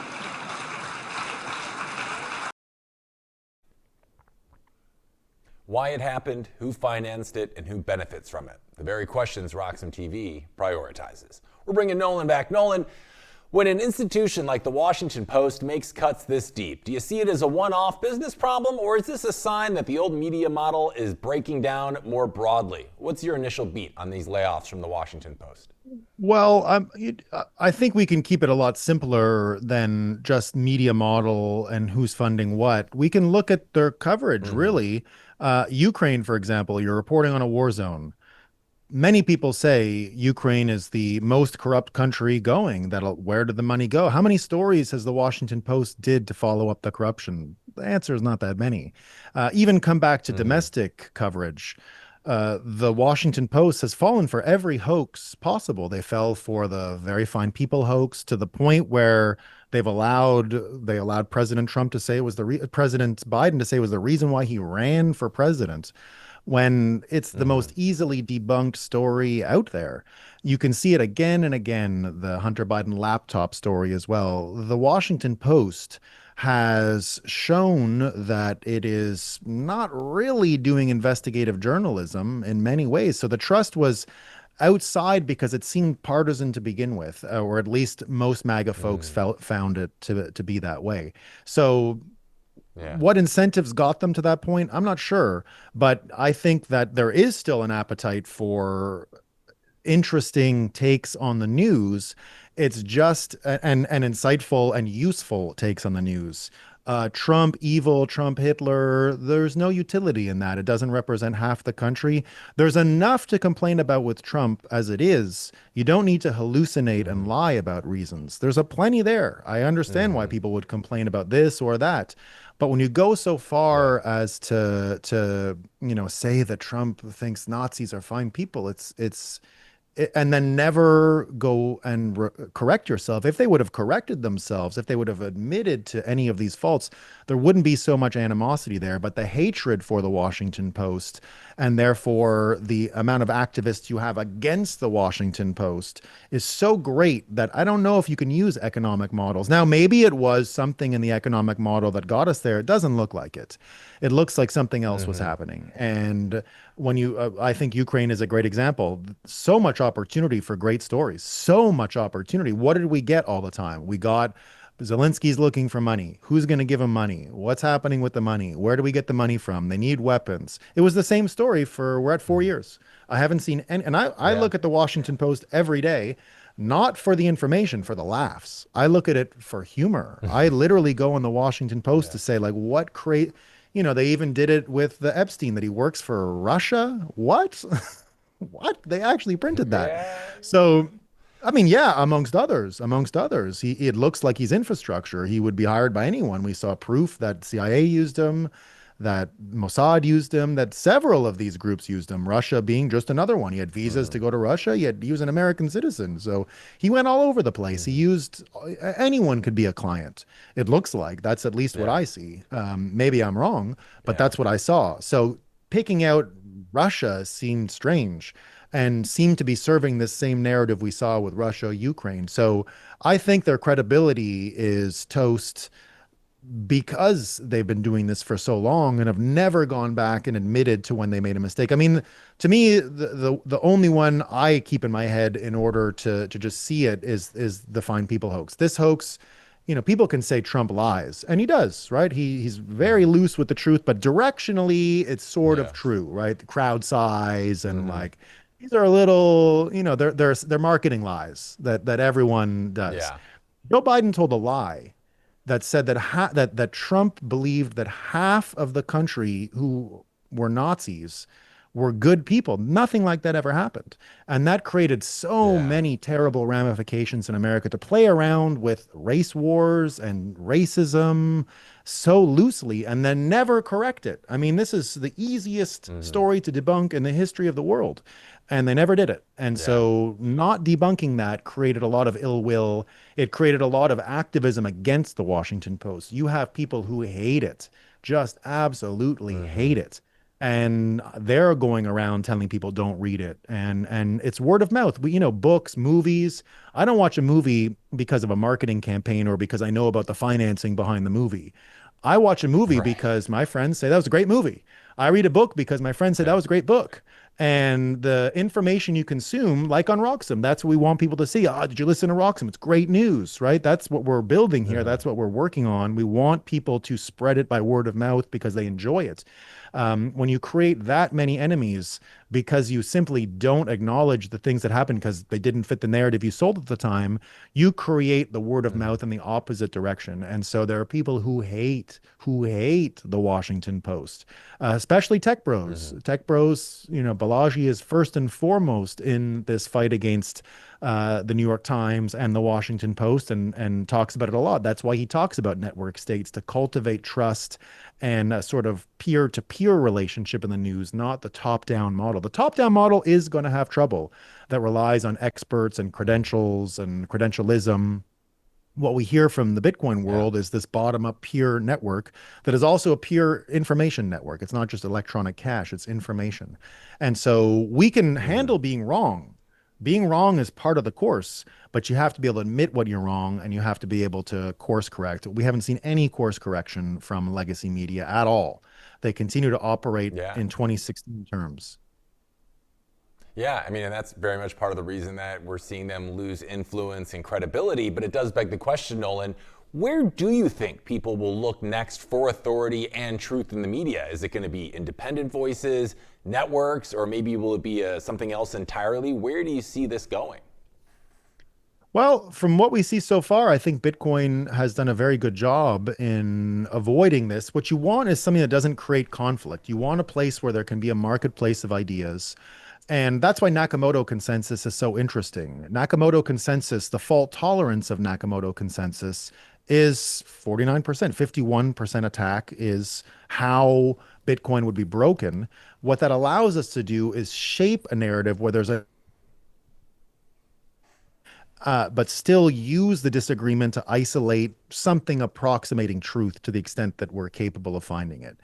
why it happened, who financed it, and who benefits from it. The very questions RoxomTV prioritizes. We're bringing Nolan back. Nolan, when an institution like the Washington Post makes cuts this deep, do you see it as a one-off business problem, or is this a sign that the old media model is breaking down more broadly? What's your initial beat on these layoffs from the Washington Post? Well, I think we can keep it a lot simpler than just media model and who's funding what. We can look at their coverage, really. Ukraine, for example, you're reporting on a war zone. Many people say Ukraine is the most corrupt country going. Where did the money go? How many stories has the Washington Post did to follow up the corruption? The answer is not that many. Even come back to domestic coverage. The Washington Post has fallen for every hoax possible. They fell for the very fine people hoax to the point where they allowed President Trump to say it was President Biden to say it was the reason why he ran for president, when it's the most easily debunked story out there. You can see it again and again, the Hunter Biden laptop story as well. The Washington Post has shown that it is not really doing investigative journalism in many ways. So the trust was outside because it seemed partisan to begin with, or at least most MAGA folks found it to be that way. So what incentives got them to that point, I'm not sure. But I think that there is still an appetite for interesting takes on the news. It's just an insightful and useful takes on the news. Trump evil, Trump Hitler, there's no utility in that. It doesn't represent half the country. There's enough to complain about with Trump as it is. You don't need to hallucinate and lie about reasons. There's a plenty there. I understand why people would complain about this or that. But when you go so far as to say that Trump thinks Nazis are fine people, and then never go and correct yourself. If they would have corrected themselves, if they would have admitted to any of these faults, there wouldn't be so much animosity there. But the hatred for the Washington Post, and therefore the amount of activists you have against the Washington Post, is so great that I don't know if you can use economic models. Now, maybe it was something in the economic model that got us there. It doesn't look like it. It looks like something else was happening. And when I think Ukraine is a great example. So much opportunity for great stories. So much opportunity. What did we get all the time? We got Zelensky's looking for money. Who's going to give him money? What's happening with the money? Where do we get the money from? They need weapons. It was the same story we're at 4 years. I haven't seen any, and I look at the Washington Post every day, not for the information, for the laughs. I look at it for humor. I literally go on the Washington Post to say, like, they even did it with the Epstein, that he works for Russia. What? What? They actually printed that. So, I mean, amongst others, it looks like he's infrastructure. He would be hired by anyone. We saw proof that CIA used him, that Mossad used him, that several of these groups used him, Russia being just another one. He had visas to go to Russia, yet he was an American citizen. So he went all over the place. Anyone could be a client. It looks like that's at least what I see. Maybe I'm wrong, but that's what I saw. So picking out Russia seemed strange and seemed to be serving this same narrative we saw with Russia, Ukraine. So I think their credibility is toast because they've been doing this for so long and have never gone back and admitted to when they made a mistake. I mean, to me, the only one I keep in my head in order to just see it is the fine people hoax. This hoax, people can say Trump lies, and he does, right? He's very loose with the truth, but directionally it's sort of true, right? The crowd size and like, these are a little, they're marketing lies that everyone does. Yeah. Joe Biden told a lie that said that Trump believed that half of the country who were Nazis were good people. Nothing like that ever happened. And that created so many terrible ramifications in America, to play around with race wars and racism so loosely and then never correct it. I mean, this is the easiest story to debunk in the history of the world. And they never did it. And so not debunking that created a lot of ill will. It created a lot of activism against the Washington Post. You have people who hate it, just absolutely hate it. And they're going around telling people don't read it. And it's word of mouth. Books, movies. I don't watch a movie because of a marketing campaign or because I know about the financing behind the movie. I watch a movie because my friends say that was a great movie. I read a book because my friend said that was a great book. And the information you consume, like on Roxom, that's what we want people to see. Ah, did you listen to Roxom? It's great news, right? That's what we're building here. That's what we're working on. We want people to spread it by word of mouth because they enjoy it. When you create that many enemies because you simply don't acknowledge the things that happened because they didn't fit the narrative you sold at the time, you create the word of mouth in the opposite direction. And so there are people who hate the Washington Post, especially tech bros. Tech bros, Balaji is first and foremost in this fight against the New York Times and the Washington Post, and talks about it a lot. That's why he talks about network states, to cultivate trust and a sort of peer-to-peer relationship in the news, not the top-down model. The top-down model is going to have trouble. That relies on experts and credentials and credentialism. What we hear from the Bitcoin world is this bottom-up peer network that is also a peer information network. It's not just electronic cash, it's information. And so we can handle being wrong. Being wrong is part of the course, but you have to be able to admit what you're wrong, and you have to be able to course correct. We haven't seen any course correction from legacy media at all. They continue to operate in 2016 terms. Yeah, I mean, and that's very much part of the reason that we're seeing them lose influence and credibility. But it does beg the question, Nolan, where do you think people will look next for authority and truth in the media? Is it going to be independent voices, networks, or maybe will it be something else entirely? Where do you see this going? Well, from what we see so far, I think Bitcoin has done a very good job in avoiding this. What you want is something that doesn't create conflict. You want a place where there can be a marketplace of ideas. And that's why Nakamoto consensus is so interesting. Nakamoto consensus, the fault tolerance of Nakamoto consensus is 49%. 51% attack is how Bitcoin would be broken. What that allows us to do is shape a narrative where there's but still use the disagreement to isolate something approximating truth to the extent that we're capable of finding it.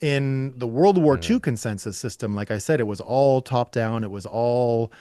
In the World War II consensus system, like I said, it was all top down. It was all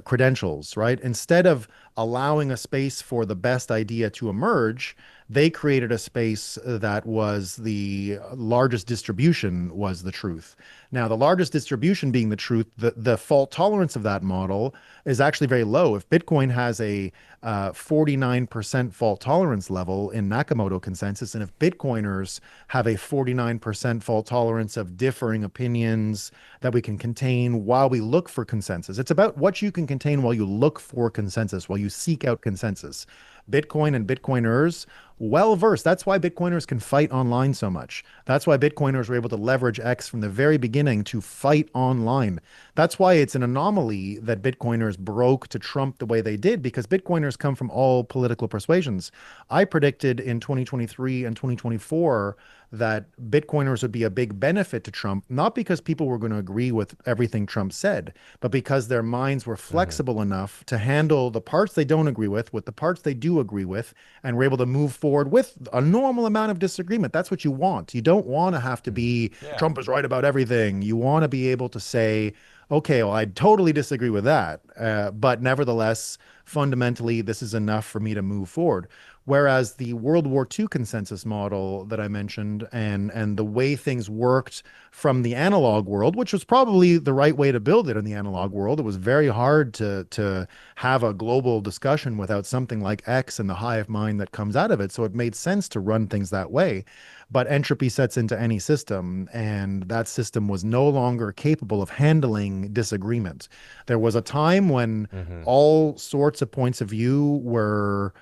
credentials, right? Instead of allowing a space for the best idea to emerge, they created a space that was the largest distribution was the truth. Now, the largest distribution being the truth, the fault tolerance of that model is actually very low. If Bitcoin has a 49% fault tolerance level in Nakamoto consensus, and if Bitcoiners have a 49% fault tolerance of differing opinions that we can contain while we look for consensus. It's about what you can contain while you look for consensus, while you seek out consensus. Bitcoin and Bitcoiners, well-versed. That's why Bitcoiners can fight online so much. That's why Bitcoiners were able to leverage X from the very beginning to fight online. That's why it's an anomaly that Bitcoiners broke to Trump the way they did, because Bitcoiners come from all political persuasions. I predicted in 2023 and 2024 that Bitcoiners would be a big benefit to Trump, not because people were going to agree with everything Trump said, but because their minds were flexible enough to handle the parts they don't agree with the parts they do agree with, and were able to move forward with a normal amount of disagreement. That's what you want. You don't want to have to be, Trump is right about everything. You want to be able to say, okay, well, I totally disagree with that. But nevertheless, fundamentally, this is enough for me to move forward. Whereas the World War II consensus model that I mentioned, and the way things worked from the analog world, which was probably the right way to build it in the analog world. It was very hard to have a global discussion without something like X and the hive mind that comes out of it. So it made sense to run things that way. But entropy sets into any system, and that system was no longer capable of handling disagreement. There was a time when all sorts of points of view were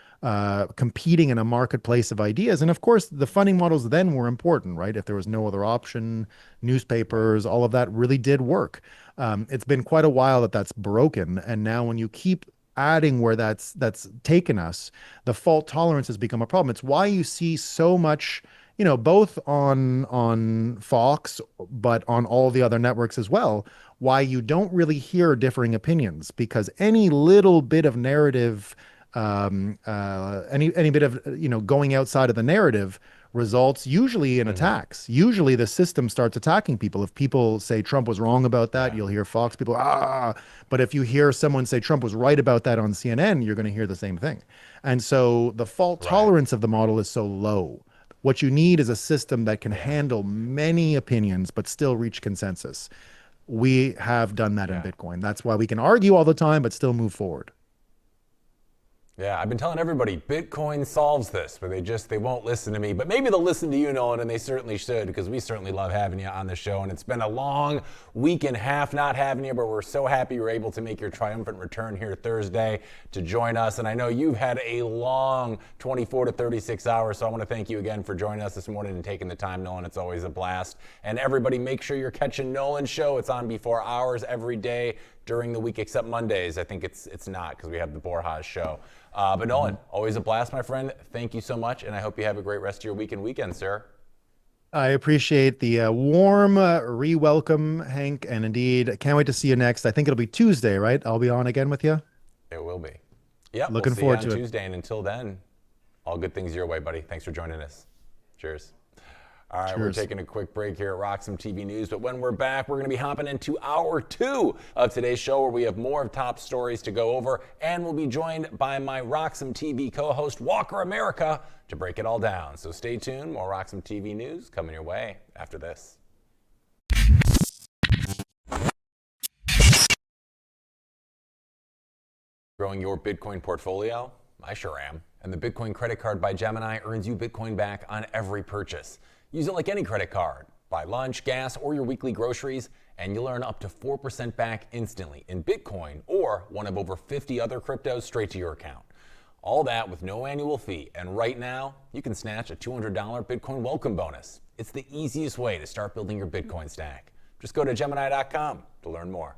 competing in a marketplace of ideas. And of course, the funding models then were important, right? If there was no other option, newspapers, all of that really did work. It's been quite a while that that's broken. And now when you keep adding where that's taken us, the fault tolerance has become a problem. It's why you see so much, both on Fox, but on all the other networks as well, why you don't really hear differing opinions, because any little bit of narrative, any bit of, going outside of the narrative results usually in attacks. Usually the system starts attacking people. If people say Trump was wrong about that, you'll hear Fox people, but if you hear someone say Trump was right about that on CNN, you're going to hear the same thing. And so the fault tolerance of the model is so low. What you need is a system that can handle many opinions but still reach consensus. We have done that in Bitcoin. That's why we can argue all the time but still move forward. Yeah, I've been telling everybody Bitcoin solves this, but they won't listen to me. But maybe they'll listen to you, Nolan, and they certainly should, because we certainly love having you on the show. And it's been a long week and a half not having you, but we're so happy you're able to make your triumphant return here Thursday to join us. And I know you've had a long 24 to 36 hours, so I want to thank you again for joining us this morning and taking the time, Nolan. It's always a blast. And everybody, make sure you're catching Nolan's show. It's on before hours every day during the week, except Mondays. I think it's not, because we have the Borjas show. But Nolan, always a blast, my friend. Thank you so much, and I hope you have a great rest of your week and weekend, sir. I appreciate the warm re-welcome, Hank, and indeed, I can't wait to see you next. I think it'll be Tuesday, right? I'll be on again with you. It will be. Yep, Looking we'll see forward you on to it. Tuesday, and until then, all good things your way, buddy. Thanks for joining us. Cheers. All right, we're Cheers. taking a quick break here at Roxom TV News, but when we're back, we're going to be hopping into hour 2 of today's show, where we have more of top stories to go over, and we'll be joined by my Roxom TV co-host, Walker America, to break it all down. So stay tuned. More Roxom TV News coming your way after this. Growing your Bitcoin portfolio? I sure am. And the Bitcoin credit card by Gemini earns you Bitcoin back on every purchase. Use it like any credit card. Buy lunch, gas, or your weekly groceries, and you'll earn up to 4% back instantly in Bitcoin or one of over 50 other cryptos straight to your account. All that with no annual fee. And right now, you can snatch a $200 Bitcoin welcome bonus. It's the easiest way to start building your Bitcoin stack. Just go to Gemini.com to learn more.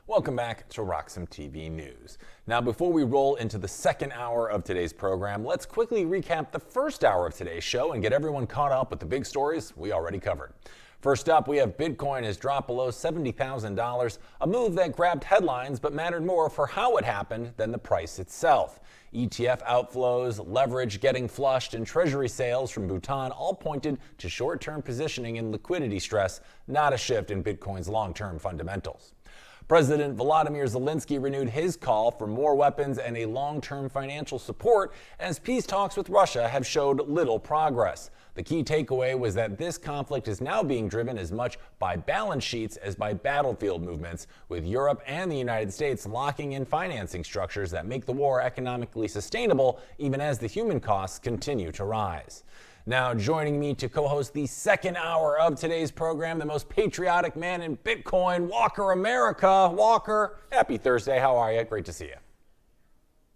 Welcome back to Roxom TV News. Now, before we roll into the second hour of today's program, let's quickly recap the first hour of today's show and get everyone caught up with the big stories we already covered. First up, we have Bitcoin has dropped below $70,000, a move that grabbed headlines but mattered more for how it happened than the price itself. ETF outflows, leverage getting flushed, and treasury sales from Bhutan all pointed to short-term positioning and liquidity stress, not a shift in Bitcoin's long-term fundamentals. President Volodymyr Zelensky renewed his call for more weapons and a long-term financial support as peace talks with Russia have showed little progress. The key takeaway was that this conflict is now being driven as much by balance sheets as by battlefield movements, with Europe and the United States locking in financing structures that make the war economically sustainable even as the human costs continue to rise. Now, joining me to co-host the second hour of today's program, the most patriotic man in Bitcoin, Walker America. Walker, happy Thursday. How are you? Great to see you.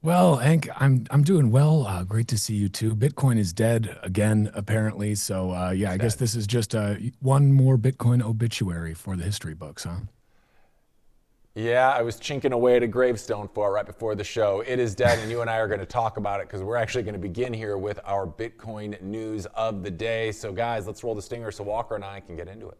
Well, Hank, I'm doing well. Great to see you too. Bitcoin is dead again, apparently. So yeah, I guess this is just one more Bitcoin obituary for the history books, huh? Yeah, I was chinking away at a gravestone for it right before the show. It is dead, and you and I are going to talk about it because we're actually going to begin here with our Bitcoin news of the day. So guys, let's roll the stinger so Walker and I can get into it.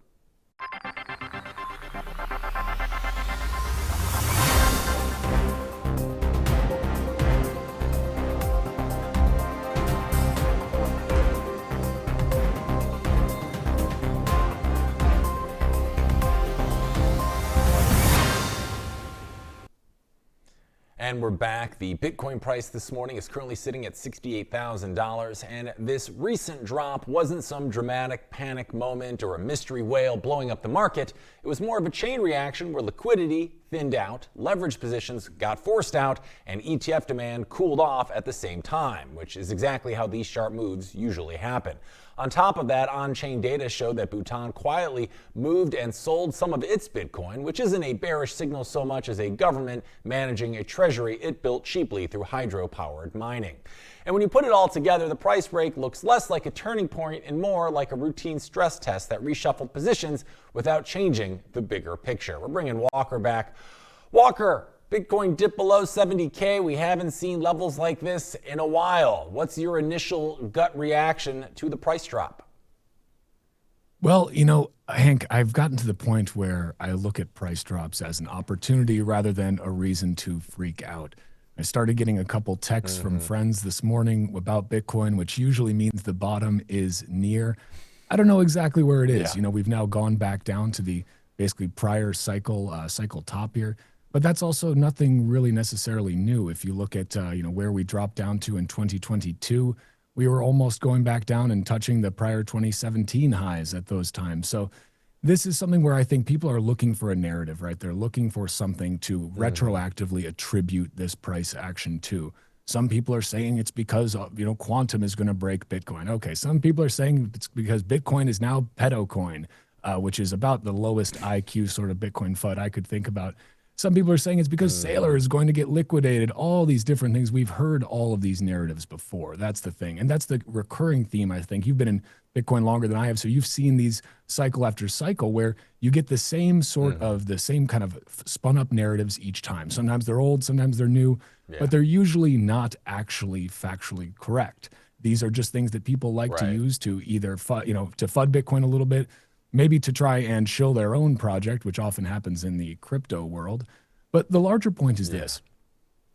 And we're back. The Bitcoin price this morning is currently sitting at $68,000. And this recent drop wasn't some dramatic panic moment or a mystery whale blowing up the market. It was more of a chain reaction where liquidity thinned out, leverage positions got forced out, and ETF demand cooled off at the same time, which is exactly how these sharp moves usually happen. On top of that, on-chain data showed that Bhutan quietly moved and sold some of its Bitcoin, which isn't a bearish signal so much as a government managing a treasury it built cheaply through hydro-powered mining. And when you put it all together, the price break looks less like a turning point and more like a routine stress test that reshuffled positions without changing the bigger picture. We're bringing Walker back. Walker, Bitcoin dipped below 70K. We haven't seen levels like this in a while. What's your initial gut reaction to the price drop? Well, you know, Hank, I've gotten to the point where I look at price drops as an opportunity rather than a reason to freak out. I started getting a couple texts from friends this morning about Bitcoin, which usually means the bottom is near. I don't know exactly where it is. You know, we've now gone back down to the basically prior cycle top here. But that's also nothing really necessarily new. If you look at, you know, where we dropped down to in 2022, we were almost going back down and touching the prior 2017 highs at those times. So this is something where I think people are looking for a narrative, right? They're looking for something to retroactively attribute this price action to. Some people are saying it's because quantum is going to break Bitcoin. Okay, some people are saying it's because Bitcoin is now pedo coin, which is about the lowest IQ sort of Bitcoin FUD I could think about. Some people are saying it's because Sailor is going to get liquidated. All these different things. We've heard all of these narratives before. That's the thing. And that's the recurring theme, I think. You've been in Bitcoin longer than I have, so you've seen these cycle after cycle where you get the same sort of, the same kind of spun up narratives each time. Sometimes they're old, sometimes they're new, but they're usually not actually factually correct. These are just things that people like to use to either, to FUD Bitcoin a little bit, maybe to try and shill their own project, which often happens in the crypto world. But the larger point is this.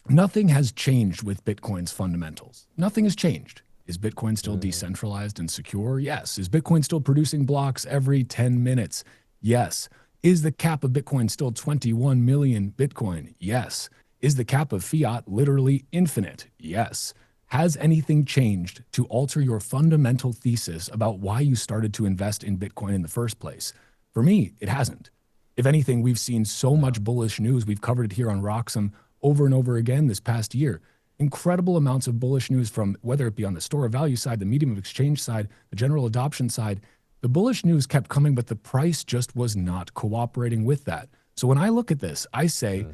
Nothing has changed with Bitcoin's fundamentals. Nothing has changed. Is Bitcoin still decentralized and secure? Yes. Is Bitcoin still producing blocks every 10 minutes? Yes. Is the cap of Bitcoin still 21 million Bitcoin? Yes. Is the cap of fiat literally infinite? Yes. Has anything changed to alter your fundamental thesis about why you started to invest in Bitcoin in the first place? For me, it hasn't. If anything, we've seen so much bullish news. We've covered it here on Roxom over and over again this past year. Incredible amounts of bullish news from whether it be on the store of value side, the medium of exchange side, the general adoption side. The bullish news kept coming, but the price just was not cooperating with that. So when I look at this, I say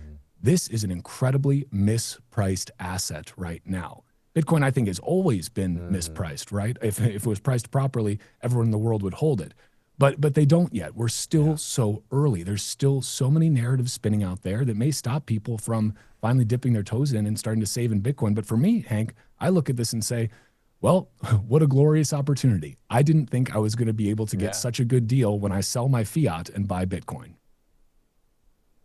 this is an incredibly mispriced asset right now. Bitcoin, I think, has always been mispriced, right? If it was priced properly, everyone in the world would hold it. But they don't yet. We're still so early. There's still so many narratives spinning out there that may stop people from finally dipping their toes in and starting to save in Bitcoin. But for me, Hank, I look at this and say, well, what a glorious opportunity. I didn't think I was going to be able to get such a good deal when I sell my fiat and buy Bitcoin.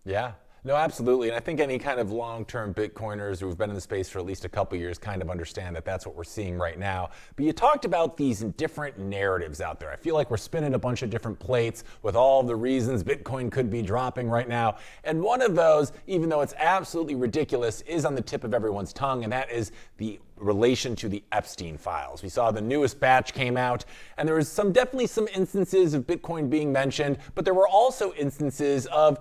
Yeah. No, absolutely. And I think any kind of long-term Bitcoiners who've been in the space for at least a couple years kind of understand that that's what we're seeing right now. But you talked about these different narratives out there. I feel like we're spinning a bunch of different plates with all the reasons Bitcoin could be dropping right now. And one of those, even though it's absolutely ridiculous, is on the tip of everyone's tongue, and that is the relation to the Epstein files. We saw the newest batch came out, and there was definitely some instances of Bitcoin being mentioned, but there were also instances of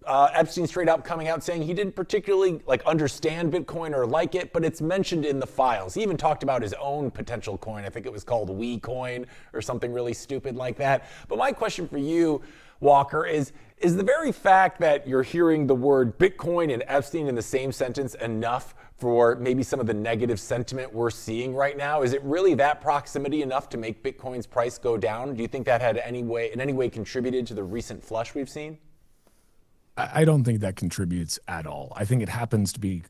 Epstein straight up coming out saying he didn't particularly understand Bitcoin or like it, but it's mentioned in the files. He even talked about his own potential coin. I think it was called WeCoin or something really stupid like that. But my question for you, Walker, is the very fact that you're hearing the word Bitcoin and Epstein in the same sentence enough for maybe some of the negative sentiment we're seeing right now? Is it really that proximity enough to make Bitcoin's price go down? Do you think that had in any way contributed to the recent flush we've seen? I don't think that contributes at all. I think it happens to be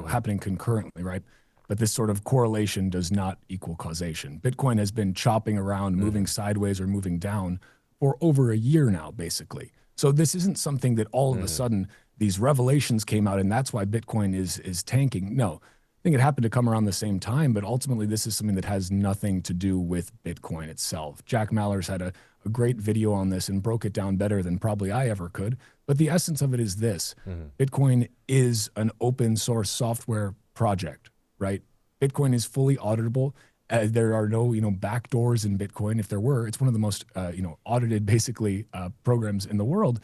happening concurrently, right? But this sort of correlation does not equal causation. Bitcoin has been chopping around, moving sideways or moving down for over a year now, basically. So this isn't something that all of a sudden these revelations came out and that's why Bitcoin is tanking. No, I think it happened to come around the same time, but ultimately this is something that has nothing to do with Bitcoin itself. Jack Mallers had a great video on this and broke it down better than probably I ever could. But the essence of it is this. Bitcoin is an open source software project, right? Bitcoin is fully auditable. There are no, backdoors in Bitcoin. If there were, it's one of the most, audited basically programs in the world.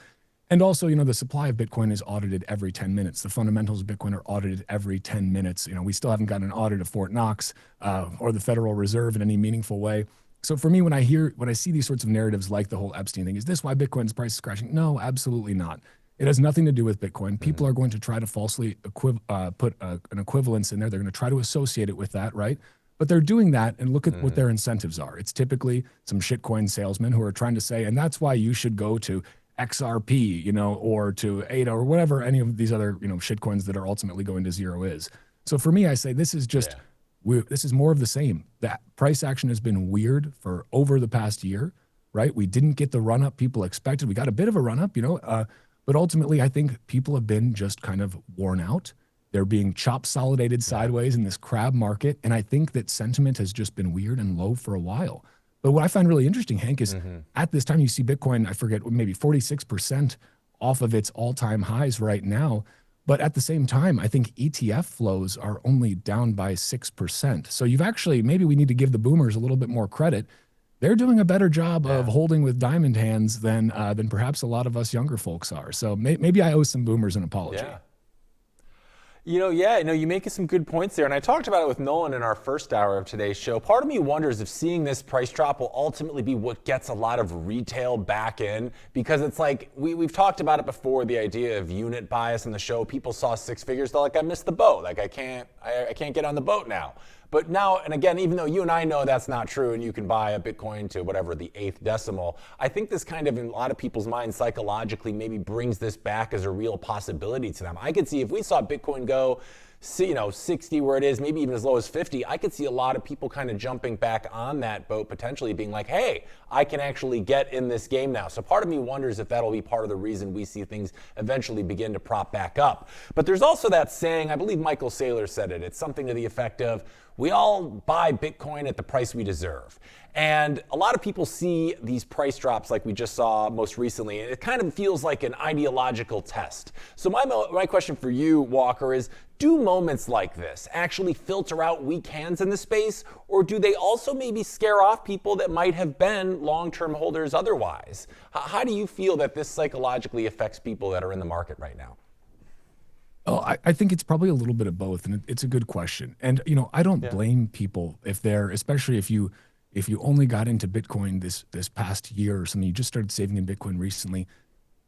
And also, the supply of Bitcoin is audited every 10 minutes. The fundamentals of Bitcoin are audited every 10 minutes. We still haven't gotten an audit of Fort Knox or the Federal Reserve in any meaningful way. So for me, when I see these sorts of narratives like the whole Epstein thing, is this why Bitcoin's price is crashing? No, absolutely not. It has nothing to do with Bitcoin. People are going to try to falsely put an equivalence in there. They're going to try to associate it with that, right? But they're doing that, and look at what their incentives are. It's typically some shitcoin salesmen who are trying to say, and that's why you should go to XRP, or to ADA or whatever any of these other, shitcoins that are ultimately going to zero is. So for me, I say this is just... this is more of the same. That price action has been weird for over the past year, right? We didn't get the run up people expected. We got a bit of a run up, but ultimately I think people have been just kind of worn out. They're being solidated sideways in this crab market. And I think that sentiment has just been weird and low for a while. But what I find really interesting, Hank, is at this time you see Bitcoin, I forget, maybe 46% off of its all-time highs right now. But at the same time, I think ETF flows are only down by 6%. So you've actually, maybe we need to give the boomers a little bit more credit. They're doing a better job of holding with diamond hands than perhaps a lot of us younger folks are. So maybe I owe some boomers an apology. Yeah. You make some good points there. And I talked about it with Nolan in our first hour of today's show. Part of me wonders if seeing this price drop will ultimately be what gets a lot of retail back in, because it's like, we've talked about it before, the idea of unit bias in the show. People saw six figures, they're like, I missed the boat. Like, I can't get on the boat now. But now, and again, even though you and I know that's not true and you can buy a Bitcoin to whatever the 8th decimal, I think this kind of, in a lot of people's minds psychologically, maybe brings this back as a real possibility to them. I could see if we saw Bitcoin go, 60 where it is, maybe even as low as 50, I could see a lot of people kind of jumping back on that boat, potentially being like, hey, I can actually get in this game now. So part of me wonders if that'll be part of the reason we see things eventually begin to prop back up. But there's also that saying, I believe Michael Saylor said it, it's something to the effect of, we all buy Bitcoin at the price we deserve. And a lot of people see these price drops like we just saw most recently, and it kind of feels like an ideological test. So my question for you, Walker, is do moments like this actually filter out weak hands in the space, or do they also maybe scare off people that might have been long-term holders otherwise? How do you feel that this psychologically affects people that are in the market right now? Oh, I think it's probably a little bit of both, and it's a good question. And I don't blame people if they're, especially if you only got into Bitcoin this past year or something, you just started saving in Bitcoin recently.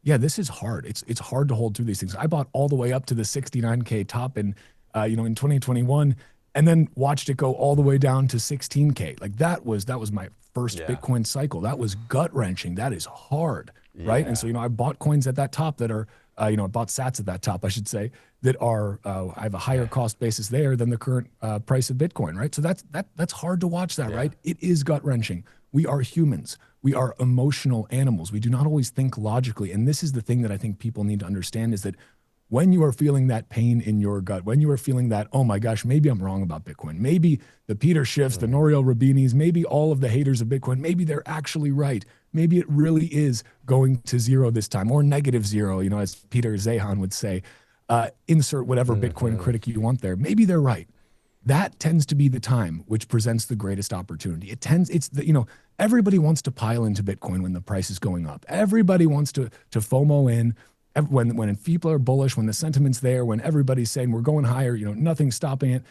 Yeah, this is hard. It's hard to hold through these things. I bought all the way up to the 69K top in 2021, and then watched it go all the way down to 16K. Like that was my first Bitcoin cycle. That was gut wrenching. That is hard, right? And so I bought coins at that top that are. I bought sats at that top, I should say, that are I have a higher cost basis there than the current price of Bitcoin, right? So that's hard to watch that, right? It is gut wrenching. We are humans. We are emotional animals. We do not always think logically, and this is the thing that I think people need to understand is that when you are feeling that pain in your gut, when you are feeling that, oh my gosh, maybe I'm wrong about Bitcoin, maybe the Peter Schiffs, the Nouriel Rubinis, maybe all of the haters of Bitcoin, maybe they're actually right. Maybe it really is going to zero this time, or negative zero, as Peter Zehan would say. Insert whatever Bitcoin critic you want there. Maybe they're right. That tends to be the time which presents the greatest opportunity. Everybody wants to pile into Bitcoin when the price is going up. Everybody wants to FOMO in. When people are bullish, when the sentiment's there, when everybody's saying we're going higher, nothing's stopping it.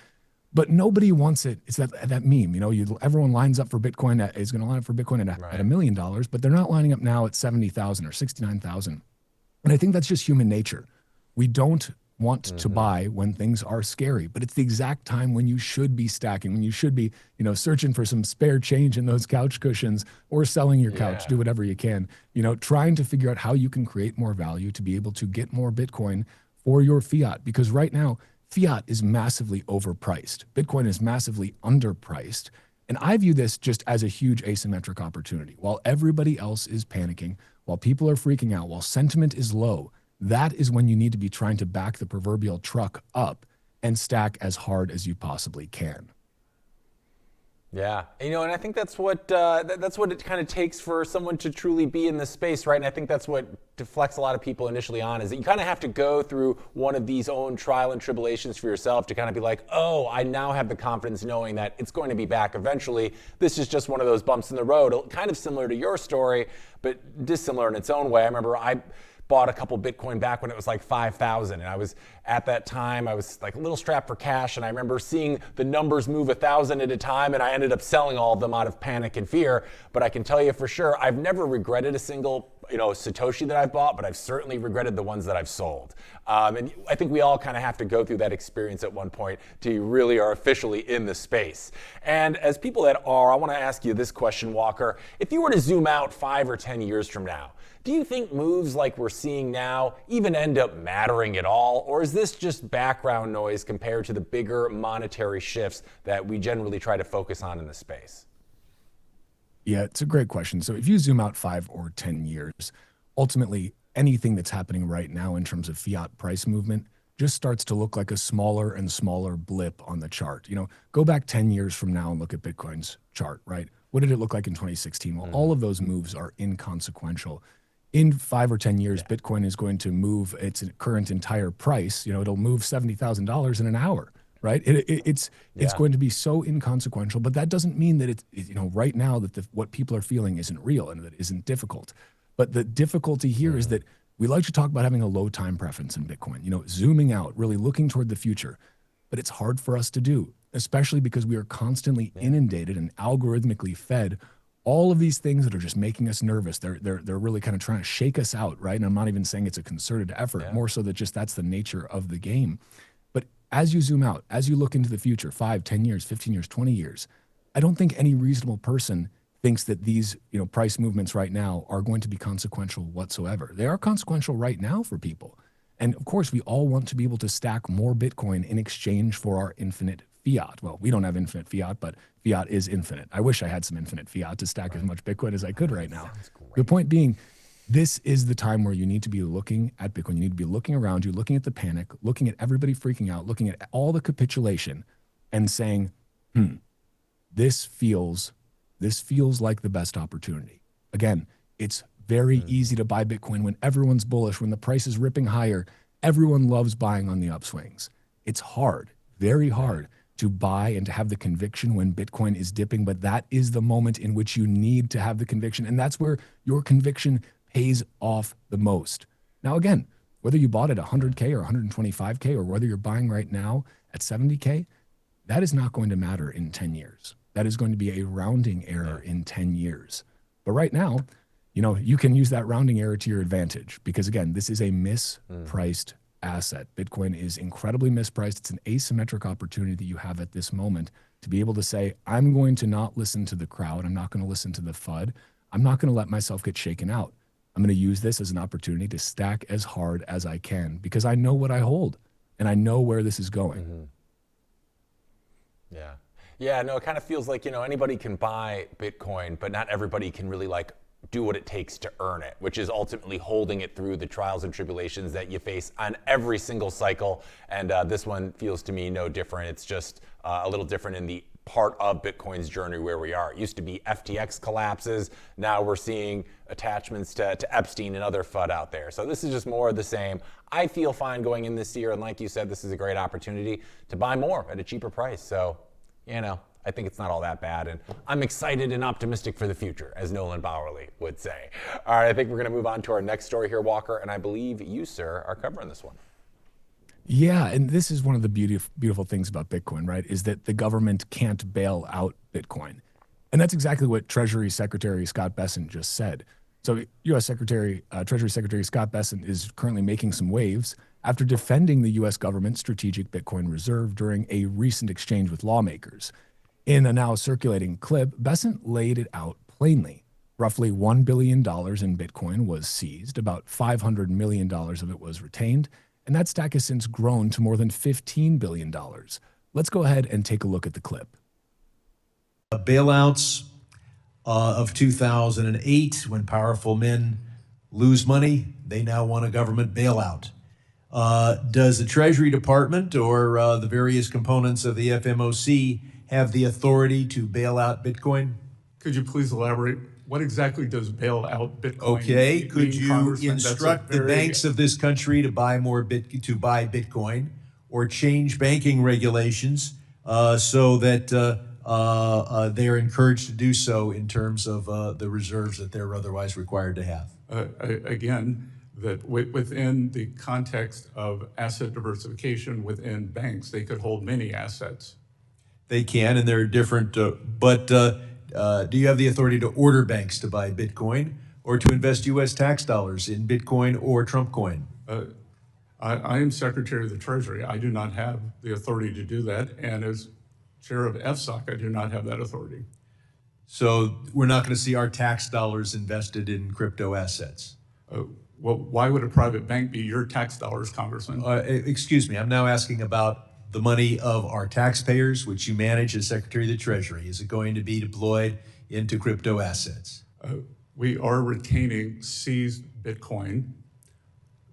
But nobody wants it. It's that meme, everyone lines up for Bitcoin, is going to line up for Bitcoin at $1 million, but they're not lining up now at 70,000 or 69,000. And I think that's just human nature. We don't want to buy when things are scary, but it's the exact time when you should be stacking, when you should be, searching for some spare change in those couch cushions or selling your couch, do whatever you can, trying to figure out how you can create more value to be able to get more Bitcoin for your fiat. Because right now, fiat is massively overpriced. Bitcoin is massively underpriced. And I view this just as a huge asymmetric opportunity. While everybody else is panicking, while people are freaking out, while sentiment is low, that is when you need to be trying to back the proverbial truck up and stack as hard as you possibly can. Yeah, and I think that's what it kind of takes for someone to truly be in this space, right? And I think that's what deflects a lot of people initially on, is that you kind of have to go through one of these own trial and tribulations for yourself to kind of be like, oh, I now have the confidence knowing that it's going to be back eventually. This is just one of those bumps in the road, kind of similar to your story, but dissimilar in its own way. I remember I bought a couple Bitcoin back when it was like 5,000. And I was at that time, I was like a little strapped for cash. And I remember seeing the numbers move 1,000 at a time. And I ended up selling all of them out of panic and fear. But I can tell you for sure, I've never regretted a single Satoshi that I've bought, but I've certainly regretted the ones that I've sold. And I think we all kind of have to go through that experience at one point till you really are officially in the space. And as people that are, I want to ask you this question, Walker. If you were to zoom out 5 or 10 years from now, do you think moves like we're seeing now even end up mattering at all? Or is this just background noise compared to the bigger monetary shifts that we generally try to focus on in the space? Yeah, it's a great question. So if you zoom out 5 or 10 years, ultimately anything that's happening right now in terms of fiat price movement just starts to look like a smaller and smaller blip on the chart. Go back 10 years from now and look at Bitcoin's chart, right? What did it look like in 2016? Well, all of those moves are inconsequential. in 5 or 10 years, Bitcoin is going to move its current entire price. It'll move $70,000 in an hour, right? It's going to be so inconsequential, but that doesn't mean that it's right now that what people are feeling isn't real and that it isn't difficult. But the difficulty here is that we like to talk about having a low time preference in Bitcoin, zooming out, really looking toward the future. But it's hard for us to do, especially because we are constantly inundated and algorithmically fed all of these things that are just making us nervous. They're really kind of trying to shake us out, right? And I'm not even saying it's a concerted effort, more so that just that's the nature of the game. But as you zoom out, as you look into the future, 5, 10 years, 15 years, 20 years, I don't think any reasonable person thinks that these price movements right now are going to be consequential whatsoever. They are consequential right now for people. And of course, we all want to be able to stack more Bitcoin in exchange for our infinite fiat. Well, we don't have infinite fiat, but fiat is infinite. I wish I had some infinite fiat to stack as much Bitcoin as I could right now. The point being, this is the time where you need to be looking at Bitcoin. You need to be looking around you, looking at the panic, looking at everybody freaking out, looking at all the capitulation and saying, this feels like the best opportunity. Again, it's very easy to buy Bitcoin when everyone's bullish, when the price is ripping higher. Everyone loves buying on the upswings. It's hard, very hard to buy and to have the conviction when Bitcoin is dipping, but that is the moment in which you need to have the conviction, and that's where your conviction pays off the most. Now, again, whether you bought at 100K or 125K or whether you're buying right now at 70K, that is not going to matter in 10 years. That is going to be a rounding error in 10 years. But right now, you can use that rounding error to your advantage because, again, this is a mispriced asset. Bitcoin is incredibly mispriced. It's an asymmetric opportunity that you have at this moment to be able to say, I'm going to not listen to the crowd. I'm not going to listen to the FUD. I'm not going to let myself get shaken out. I'm going to use this as an opportunity to stack as hard as I can because I know what I hold and I know where this is going. Yeah, no, it kind of feels like, anybody can buy Bitcoin, but not everybody can really do what it takes to earn it, which is ultimately holding it through the trials and tribulations that you face on every single cycle. And this one feels to me no different. It's just a little different in the part of Bitcoin's journey where we are. It used to be FTX collapses. Now we're seeing attachments to Epstein and other FUD out there. So this is just more of the same. I feel fine going in this year. And like you said, this is a great opportunity to buy more at a cheaper price. So, I think it's not all that bad, and I'm excited and optimistic for the future, as Nolan Bauerle would say. All right, I think we're going to move on to our next story here, Walker, and I believe you, sir, are covering this one. Yeah, and this is one of the beautiful things about Bitcoin, right, is that the government can't bail out Bitcoin. And that's exactly what Treasury Secretary Scott Bessent just said. So U.S. Treasury Secretary Scott Bessent is currently making some waves after defending the U.S. government's strategic Bitcoin reserve during a recent exchange with lawmakers. In a now circulating clip, Bessent laid it out plainly. Roughly $1 billion in Bitcoin was seized, about $500 million of it was retained, and that stack has since grown to more than $15 billion. Let's go ahead and take a look at the clip. Bailouts of 2008, when powerful men lose money, they now want a government bailout. Does the Treasury Department or the various components of the FMOC have the authority to bail out Bitcoin? Could you please elaborate? What exactly does bail out Bitcoin Okay, mean, could you Congressman? instruct the banks of this country to buy Bitcoin or change banking regulations so that they're encouraged to do so in terms of the reserves that they're otherwise required to have? Again, that within the context of asset diversification within banks, they could hold many assets. They can, and they're different, but do you have the authority to order banks to buy Bitcoin or to invest U.S. tax dollars in Bitcoin or Trump coin? I am Secretary of the Treasury. I do not have the authority to do that, and as Chair of FSOC, I do not have that authority. So we're not going to see our tax dollars invested in crypto assets? Well, why would a private bank be your tax dollars, Congressman? Excuse me, I'm now asking about the money of our taxpayers, which you manage as Secretary of the Treasury. Is it going to be deployed into crypto assets? We are retaining seized Bitcoin,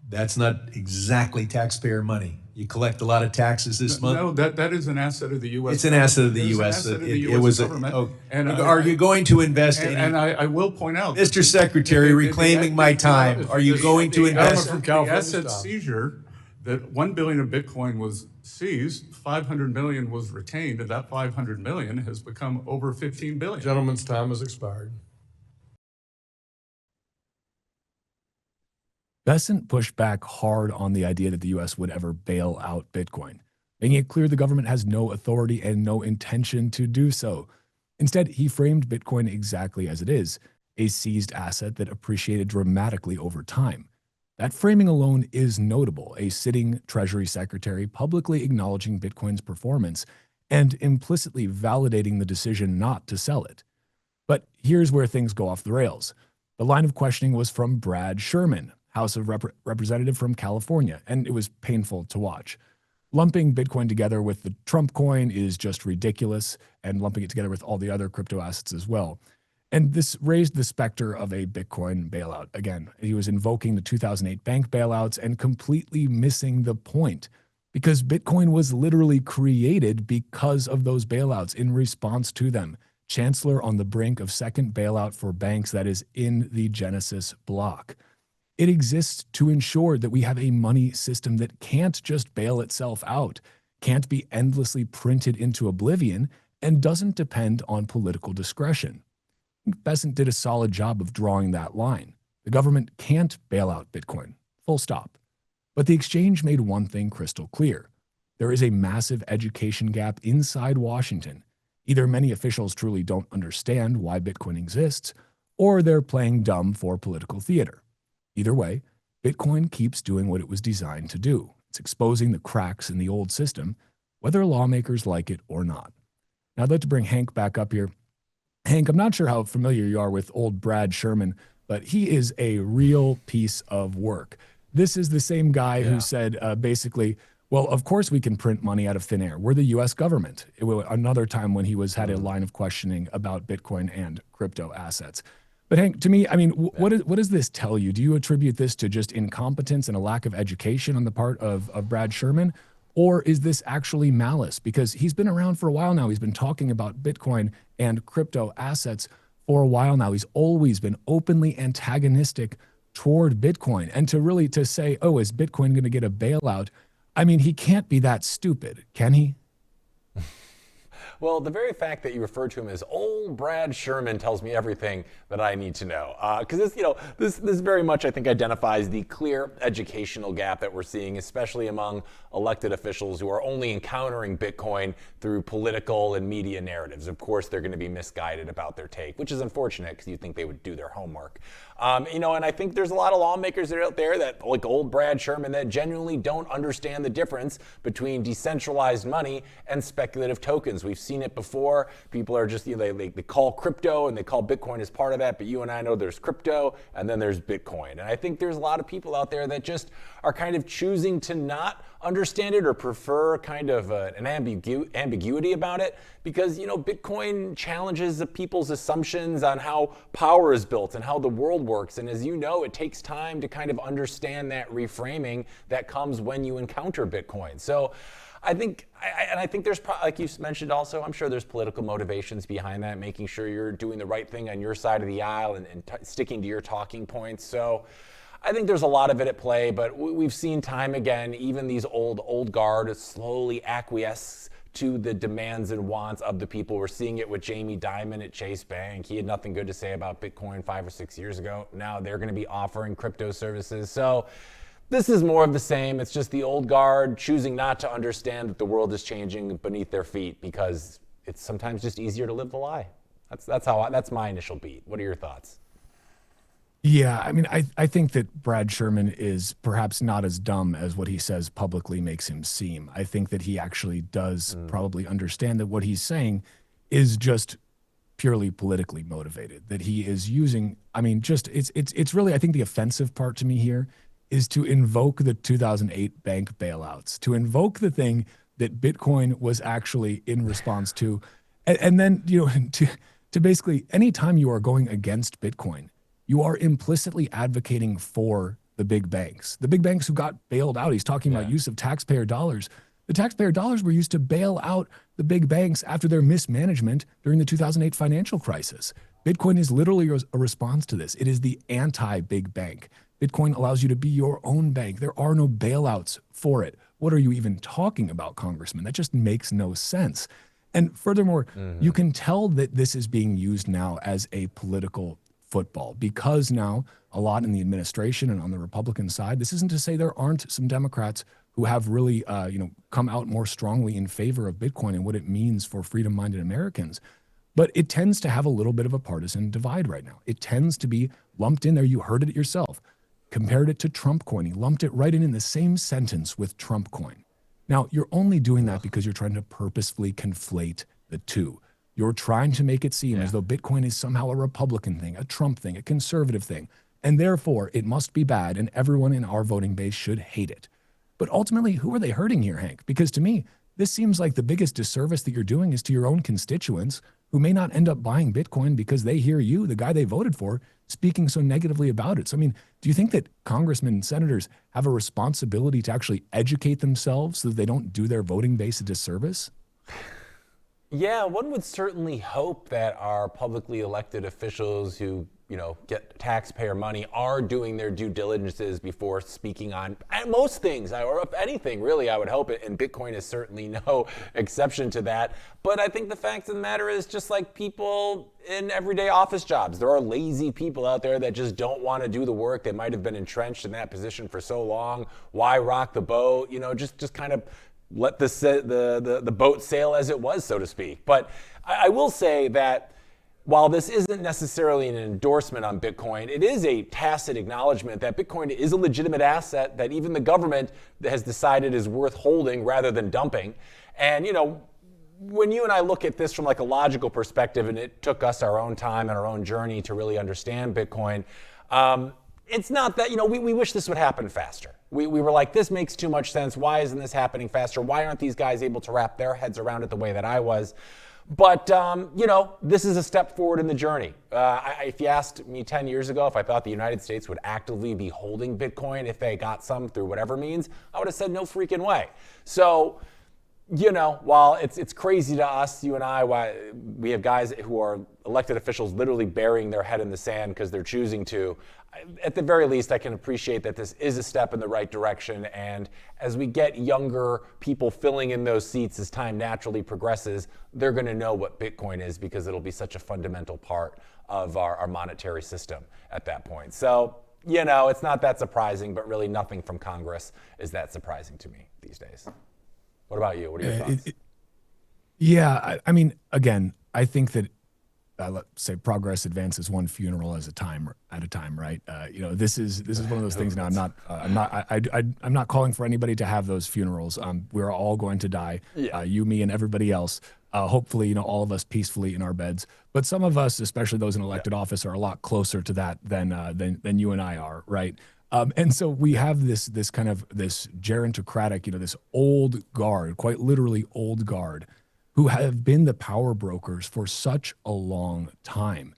That's not exactly taxpayer money. You collect a lot of taxes this month. No, that is an asset of the U.S. It's an asset of the It is an U.S. asset of the It U.S. was government. are you going to invest and, any? and I will point out, Mr. Secretary, reclaiming my time. Are you going to invest? the asset seizure, that $1 billion of Bitcoin was seized, $500 million was retained, and that $500 million has become over $15 billion. Gentleman's time has expired. Bessent pushed back hard on the idea that the U.S. would ever bail out Bitcoin, making it clear the government has no authority and no intention to do so. Instead, he framed Bitcoin exactly as it is, a seized asset that appreciated dramatically over time. That framing alone is notable, a sitting Treasury Secretary publicly acknowledging Bitcoin's performance and implicitly validating the decision not to sell it. But here's where things go off the rails. The line of questioning was from Brad Sherman, House of Representative from California, and it was painful to watch. Lumping Bitcoin together with the Trump coin is just ridiculous, and lumping it together with all the other crypto assets as well. And this raised the specter of a Bitcoin bailout. Again, he was invoking the 2008 bank bailouts and completely missing the point, because Bitcoin was literally created because of those bailouts in response to them. Chancellor on the brink of second bailout for banks that is in the Genesis block. It exists to ensure that we have a money system that can't just bail itself out, can't be endlessly printed into oblivion, and doesn't depend on political discretion. Bessent did a solid job of drawing that line. The government can't bail out Bitcoin, full stop. But the exchange made one thing crystal clear. There is a massive education gap inside Washington. Either many officials truly don't understand why Bitcoin exists, or they're playing dumb for political theater. Either way, Bitcoin keeps doing what it was designed to do. It's exposing the cracks in the old system, whether lawmakers like it or not. Now, I'd like to bring Hank back up here. Hank, I'm not sure how familiar you are with old Brad Sherman, but he is a real piece of work. This is the same guy who said basically, well, of course we can print money out of thin air. We're the U.S. government. Another time when he had a line of questioning about Bitcoin and crypto assets. But Hank, to me, I mean, what does this tell you? Do you attribute this to just incompetence and a lack of education on the part of Brad Sherman? Or is this actually malice? Because he's been around for a while now. He's been talking about Bitcoin and crypto assets for a while now. He's always been openly antagonistic toward Bitcoin. And to say, oh, is Bitcoin going to get a bailout? I mean, he can't be that stupid, can he? Well, the very fact that you refer to him as old Brad Sherman tells me everything that I need to know. Because this very much, I think, identifies the clear educational gap that we're seeing, especially among elected officials who are only encountering Bitcoin through political and media narratives. Of course, they're going to be misguided about their take, which is unfortunate because you'd think they would do their homework. And I think there's a lot of lawmakers that are out there that, like old Brad Sherman, that genuinely don't understand the difference between decentralized money and speculative tokens. We've seen it before. People are just, they call crypto and they call Bitcoin as part of that, but you and I know there's crypto and then there's Bitcoin. And I think there's a lot of people out there that just are kind of choosing to not understand it or prefer kind of an ambiguity about it because, Bitcoin challenges the people's assumptions on how power is built and how the world works. And as you know, it takes time to kind of understand that reframing that comes when you encounter Bitcoin. So I think there's, like you mentioned also, I'm sure there's political motivations behind that, making sure you're doing the right thing on your side of the aisle and sticking to your talking points. So I think there's a lot of it at play, but we've seen time again, even these old guard slowly acquiesce to the demands and wants of the people. We're seeing it with Jamie Dimon at Chase Bank. He had nothing good to say about Bitcoin 5 or 6 years ago. Now they're going to be offering crypto services. So this is more of the same. It's just the old guard choosing not to understand that the world is changing beneath their feet because it's sometimes just easier to live the lie. That's my initial beat. What are your thoughts? Yeah, I mean, I think that Brad Sherman is perhaps not as dumb as what he says publicly makes him seem. I think that he actually does probably understand that what he's saying is just purely politically motivated, that he is using, I mean, just it's really, I think the offensive part to me here is to invoke the 2008 bank bailouts, to invoke the thing that Bitcoin was actually in response to. And then, to basically, anytime you are going against Bitcoin, you are implicitly advocating for the big banks who got bailed out. He's talking about use of taxpayer dollars. The taxpayer dollars were used to bail out the big banks after their mismanagement during the 2008 financial crisis. Bitcoin is literally a response to this. It is the anti-big bank. Bitcoin allows you to be your own bank. There are no bailouts for it. What are you even talking about, Congressman? That just makes no sense. And furthermore, you can tell that this is being used now as a political football, because now a lot in the administration and on the Republican side, this isn't to say there aren't some Democrats who have really come out more strongly in favor of Bitcoin and what it means for freedom-minded Americans. But it tends to have a little bit of a partisan divide right now. It tends to be lumped in there. You heard it yourself. Compared it to Trump coin. He lumped it right in the same sentence with Trump coin. Now, you're only doing that because you're trying to purposefully conflate the two. You're trying to make it seem as though Bitcoin is somehow a Republican thing, a Trump thing, a conservative thing, and therefore it must be bad and everyone in our voting base should hate it. But ultimately, who are they hurting here, Hank? Because to me, this seems like the biggest disservice that you're doing is to your own constituents who may not end up buying Bitcoin because they hear you, the guy they voted for, speaking so negatively about it. So, I mean, do you think that congressmen and senators have a responsibility to actually educate themselves so that they don't do their voting base a disservice? Yeah, one would certainly hope that our publicly elected officials who, get taxpayer money are doing their due diligences before speaking on most things, or if anything, really, I would hope it. And Bitcoin is certainly no exception to that. But I think the fact of the matter is, just like people in everyday office jobs, there are lazy people out there that just don't want to do the work. They might have been entrenched in that position for so long. Why rock the boat? Just kind of let the boat sail as it was, so to speak. But I will say that while this isn't necessarily an endorsement on Bitcoin, it is a tacit acknowledgement that Bitcoin is a legitimate asset that even the government has decided is worth holding rather than dumping. And, when you and I look at this from like a logical perspective, and it took us our own time and our own journey to really understand Bitcoin, it's not that, we wish this would happen faster. We were like, this makes too much sense. Why isn't this happening faster? Why aren't these guys able to wrap their heads around it the way that I was? But, this is a step forward in the journey. If you asked me 10 years ago if I thought the United States would actively be holding Bitcoin if they got some through whatever means, I would have said no freaking way. So, while it's crazy to us, you and I, why we have guys who are elected officials literally burying their head in the sand because they're choosing to, at the very least, I can appreciate that this is a step in the right direction. And as we get younger people filling in those seats as time naturally progresses, they're going to know what Bitcoin is because it'll be such a fundamental part of our monetary system at that point. So, it's not that surprising, but really nothing from Congress is that surprising to me these days. What about you? What are your thoughts? I mean, again, I think that let's say progress advances one funeral at a time, right? This is one of those things. Now, I'm not calling for anybody to have those funerals. We're all going to die, you, me, and everybody else. Hopefully, all of us peacefully in our beds. But some of us, especially those in elected office, are a lot closer to that than you and I are, right? And so we have this kind of this gerontocratic, this old guard, quite literally old guard, who have been the power brokers for such a long time.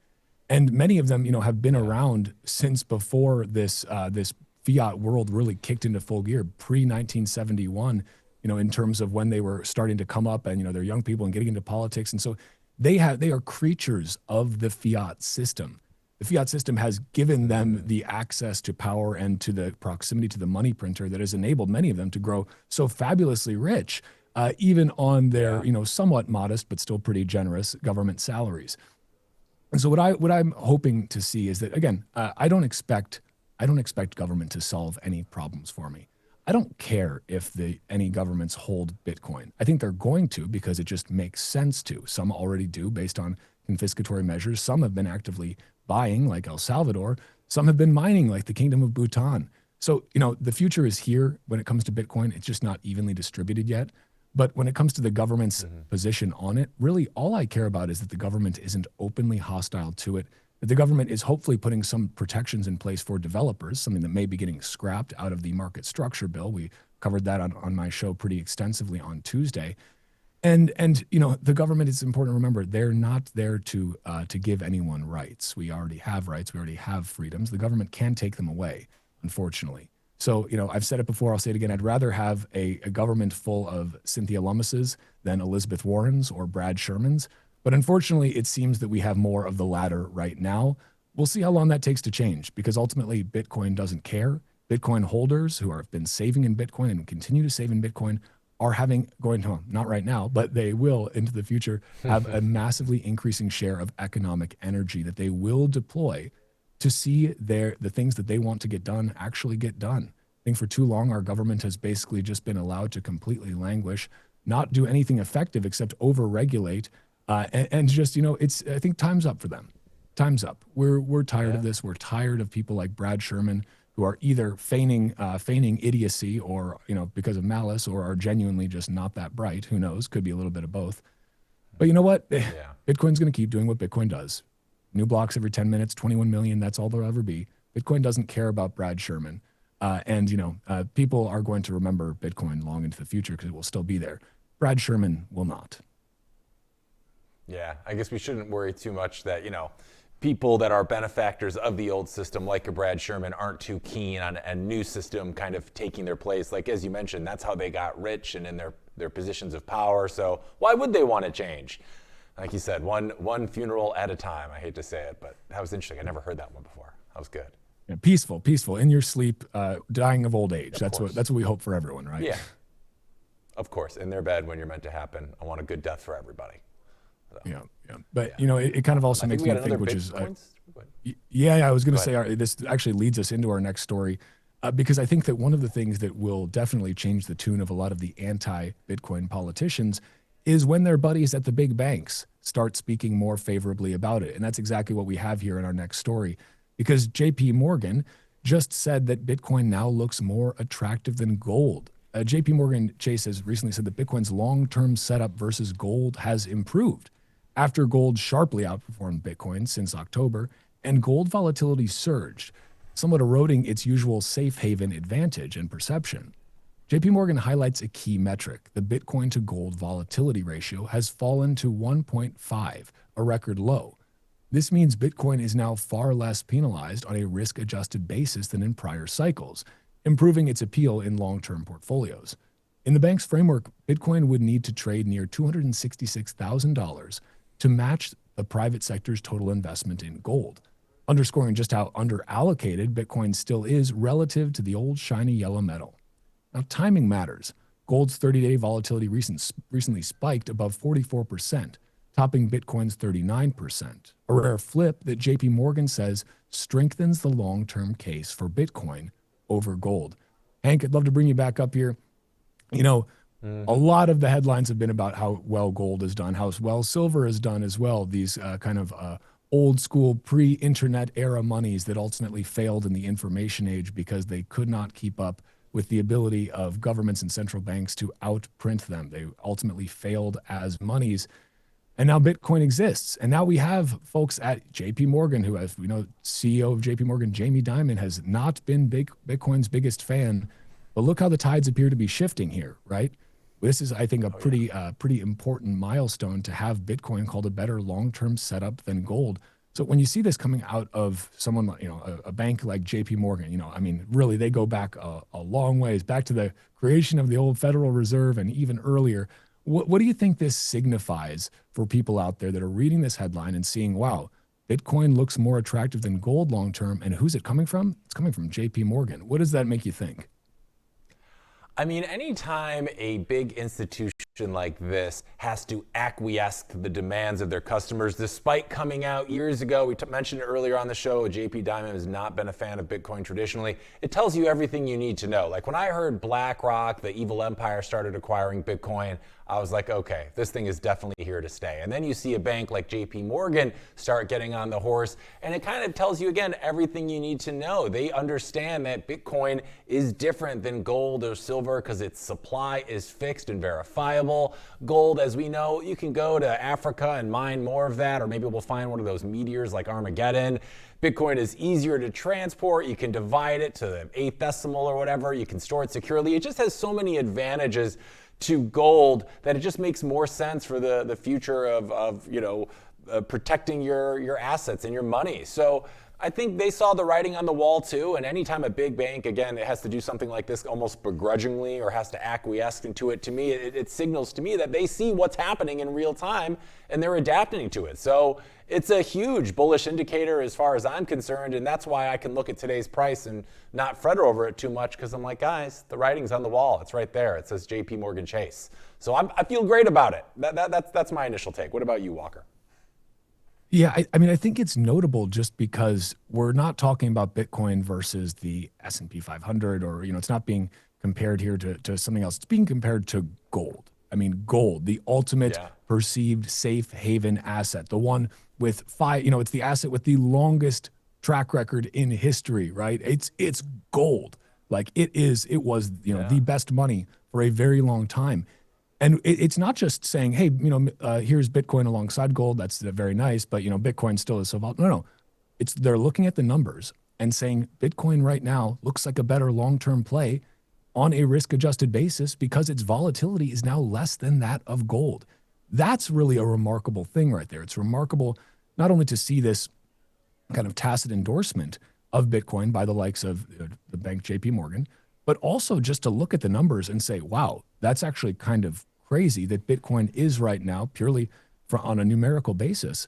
And many of them, have been around since before this fiat world really kicked into full gear, pre-1971, in terms of when they were starting to come up and, they're young people and getting into politics. And so they are creatures of the fiat system. The fiat system has given them the access to power and to the proximity to the money printer that has enabled many of them to grow so fabulously rich, even on their, somewhat modest but still pretty generous government salaries. And so what I'm hoping to see is that, again, I don't expect government to solve any problems for me. I don't care if any governments hold Bitcoin. I think they're going to because it just makes sense to. Some already do based on confiscatory measures. Some have been actively buying, like El Salvador. Some have been mining, like the Kingdom of Bhutan. So, the future is here when it comes to Bitcoin. It's just not evenly distributed yet. But when it comes to the government's position on it, really all I care about is that the government isn't openly hostile to it, that the government is hopefully putting some protections in place for developers, something that may be getting scrapped out of the market structure bill. We covered that on my show pretty extensively on Tuesday. And the government, it's important to remember, they're not there to give anyone rights. We already have rights. We already have freedoms. The government can take them away. unfortunately. So, I've said it before, I'll say it again. I'd rather have a government full of Cynthia Lummises than Elizabeth Warrens or Brad Shermans. But unfortunately, it seems that we have more of the latter right now. We'll see how long that takes to change, because ultimately Bitcoin doesn't care. Bitcoin holders who have been saving in Bitcoin and continue to save in Bitcoin are not right now, but they will into the future, have a massively increasing share of economic energy that they will deploy to see the things that they want to get done actually get done. I think for too long, our government has basically just been allowed to completely languish, not do anything effective except over-regulate, and just, I think time's up for them. Time's up. We're tired of this. We're tired of people like Brad Sherman who are either feigning idiocy or, because of malice, or are genuinely just not that bright. Who knows? Could be a little bit of both. But you know what? Yeah. Bitcoin's going to keep doing what Bitcoin does. New blocks every 10 minutes, 21 million. That's all there'll ever be. Bitcoin doesn't care about Brad Sherman. People are going to remember Bitcoin long into the future because it will still be there. Brad Sherman will not. Yeah, I guess we shouldn't worry too much that, people that are benefactors of the old system, like a Brad Sherman, aren't too keen on a new system kind of taking their place. Like, as you mentioned, that's how they got rich and in their positions of power. So why would they want to change? Like you said, one funeral at a time. I hate to say it, but that was interesting. I never heard that one before. That was good. Yeah, peaceful, in your sleep, dying of old age. That's what we hope for everyone, right? Yeah, of course. In their bed when you're meant to happen. I want a good death for everybody. So. Yeah. But it kind of also makes me think, which is, I was going to say, this actually leads us into our next story, because I think that one of the things that will definitely change the tune of a lot of the anti-Bitcoin politicians is when their buddies at the big banks start speaking more favorably about it. And that's exactly what we have here in our next story, because JP Morgan just said that Bitcoin now looks more attractive than gold. JP Morgan Chase has recently said that Bitcoin's long-term setup versus gold has improved after gold sharply outperformed Bitcoin since October, and gold volatility surged, somewhat eroding its usual safe haven advantage and perception. JP Morgan highlights a key metric. The Bitcoin to gold volatility ratio has fallen to 1.5, a record low. This means Bitcoin is now far less penalized on a risk-adjusted basis than in prior cycles, improving its appeal in long-term portfolios. In the bank's framework, Bitcoin would need to trade near $266,000 to match the private sector's total investment in gold, underscoring just how underallocated Bitcoin still is relative to the old shiny yellow metal. Now, timing matters. Gold's 30-day volatility recently spiked above 44%, topping Bitcoin's 39%, a rare flip that JP Morgan says strengthens the long-term case for Bitcoin over gold. Hank, I'd love to bring you back up here. A lot of the headlines have been about how well gold has done, how well silver has done as well. These old school pre-internet era monies that ultimately failed in the information age because they could not keep up with the ability of governments and central banks to outprint them. They ultimately failed as monies. And now Bitcoin exists. And now we have folks at JP Morgan who, as we know, CEO of JP Morgan, Jamie Dimon, has not been Bitcoin's biggest fan. But look how the tides appear to be shifting here, right? This is, I think, a pretty important milestone to have Bitcoin called a better long-term setup than gold. So when you see this coming out of someone, a bank like JP Morgan, really they go back a long ways, back to the creation of the old Federal Reserve and even earlier. What do you think this signifies for people out there that are reading this headline and seeing, wow, Bitcoin looks more attractive than gold long-term, and who's it coming from? It's coming from JP Morgan. What does that make you think? Anytime a big institution like this has to acquiesce to the demands of their customers, despite coming out years ago, we mentioned it earlier on the show, JP Dimon has not been a fan of Bitcoin traditionally. It tells you everything you need to know. Like when I heard BlackRock, the evil empire, started acquiring Bitcoin, I was like, okay, this thing is definitely here to stay. And then you see a bank like JP Morgan start getting on the horse, and it kind of tells you again everything you need to know. They understand that Bitcoin is different than gold or silver because its supply is fixed and verifiable. Gold, as we know, you can go to Africa and mine more of that, or maybe we'll find one of those meteors like Armageddon. Bitcoin is easier to transport. You can divide it to the 8th decimal or whatever. You can store it securely. It just has so many advantages to gold that it just makes more sense for the future of protecting your assets and your money. So I think they saw the writing on the wall too, and anytime a big bank, again, it has to do something like this almost begrudgingly or has to acquiesce into it, to me, it signals to me that they see what's happening in real time and they're adapting to it. So it's a huge bullish indicator as far as I'm concerned, and that's why I can look at today's price and not fret over it too much, because I'm like, guys, the writing's on the wall. It's right there. It says JP Morgan Chase. So I feel great about it. That's my initial take. What about you, Walker? Yeah, I mean, I think it's notable just because we're not talking about Bitcoin versus the S&P 500, or, it's not being compared here to something else. It's being compared to gold. I mean, gold, the ultimate perceived safe haven asset, the one with it's the asset with the longest track record in history, right? It's gold. Like it was, the best money for a very long time. And it's not just saying, hey, here's Bitcoin alongside gold. That's very nice, but Bitcoin still is so volatile. No. They're looking at the numbers and saying Bitcoin right now looks like a better long-term play on a risk-adjusted basis because its volatility is now less than that of gold. That's really a remarkable thing right there. It's remarkable not only to see this kind of tacit endorsement of Bitcoin by the likes of the bank JP Morgan, but also just to look at the numbers and say, wow, that's actually kind of crazy that Bitcoin is right now, purely on a numerical basis,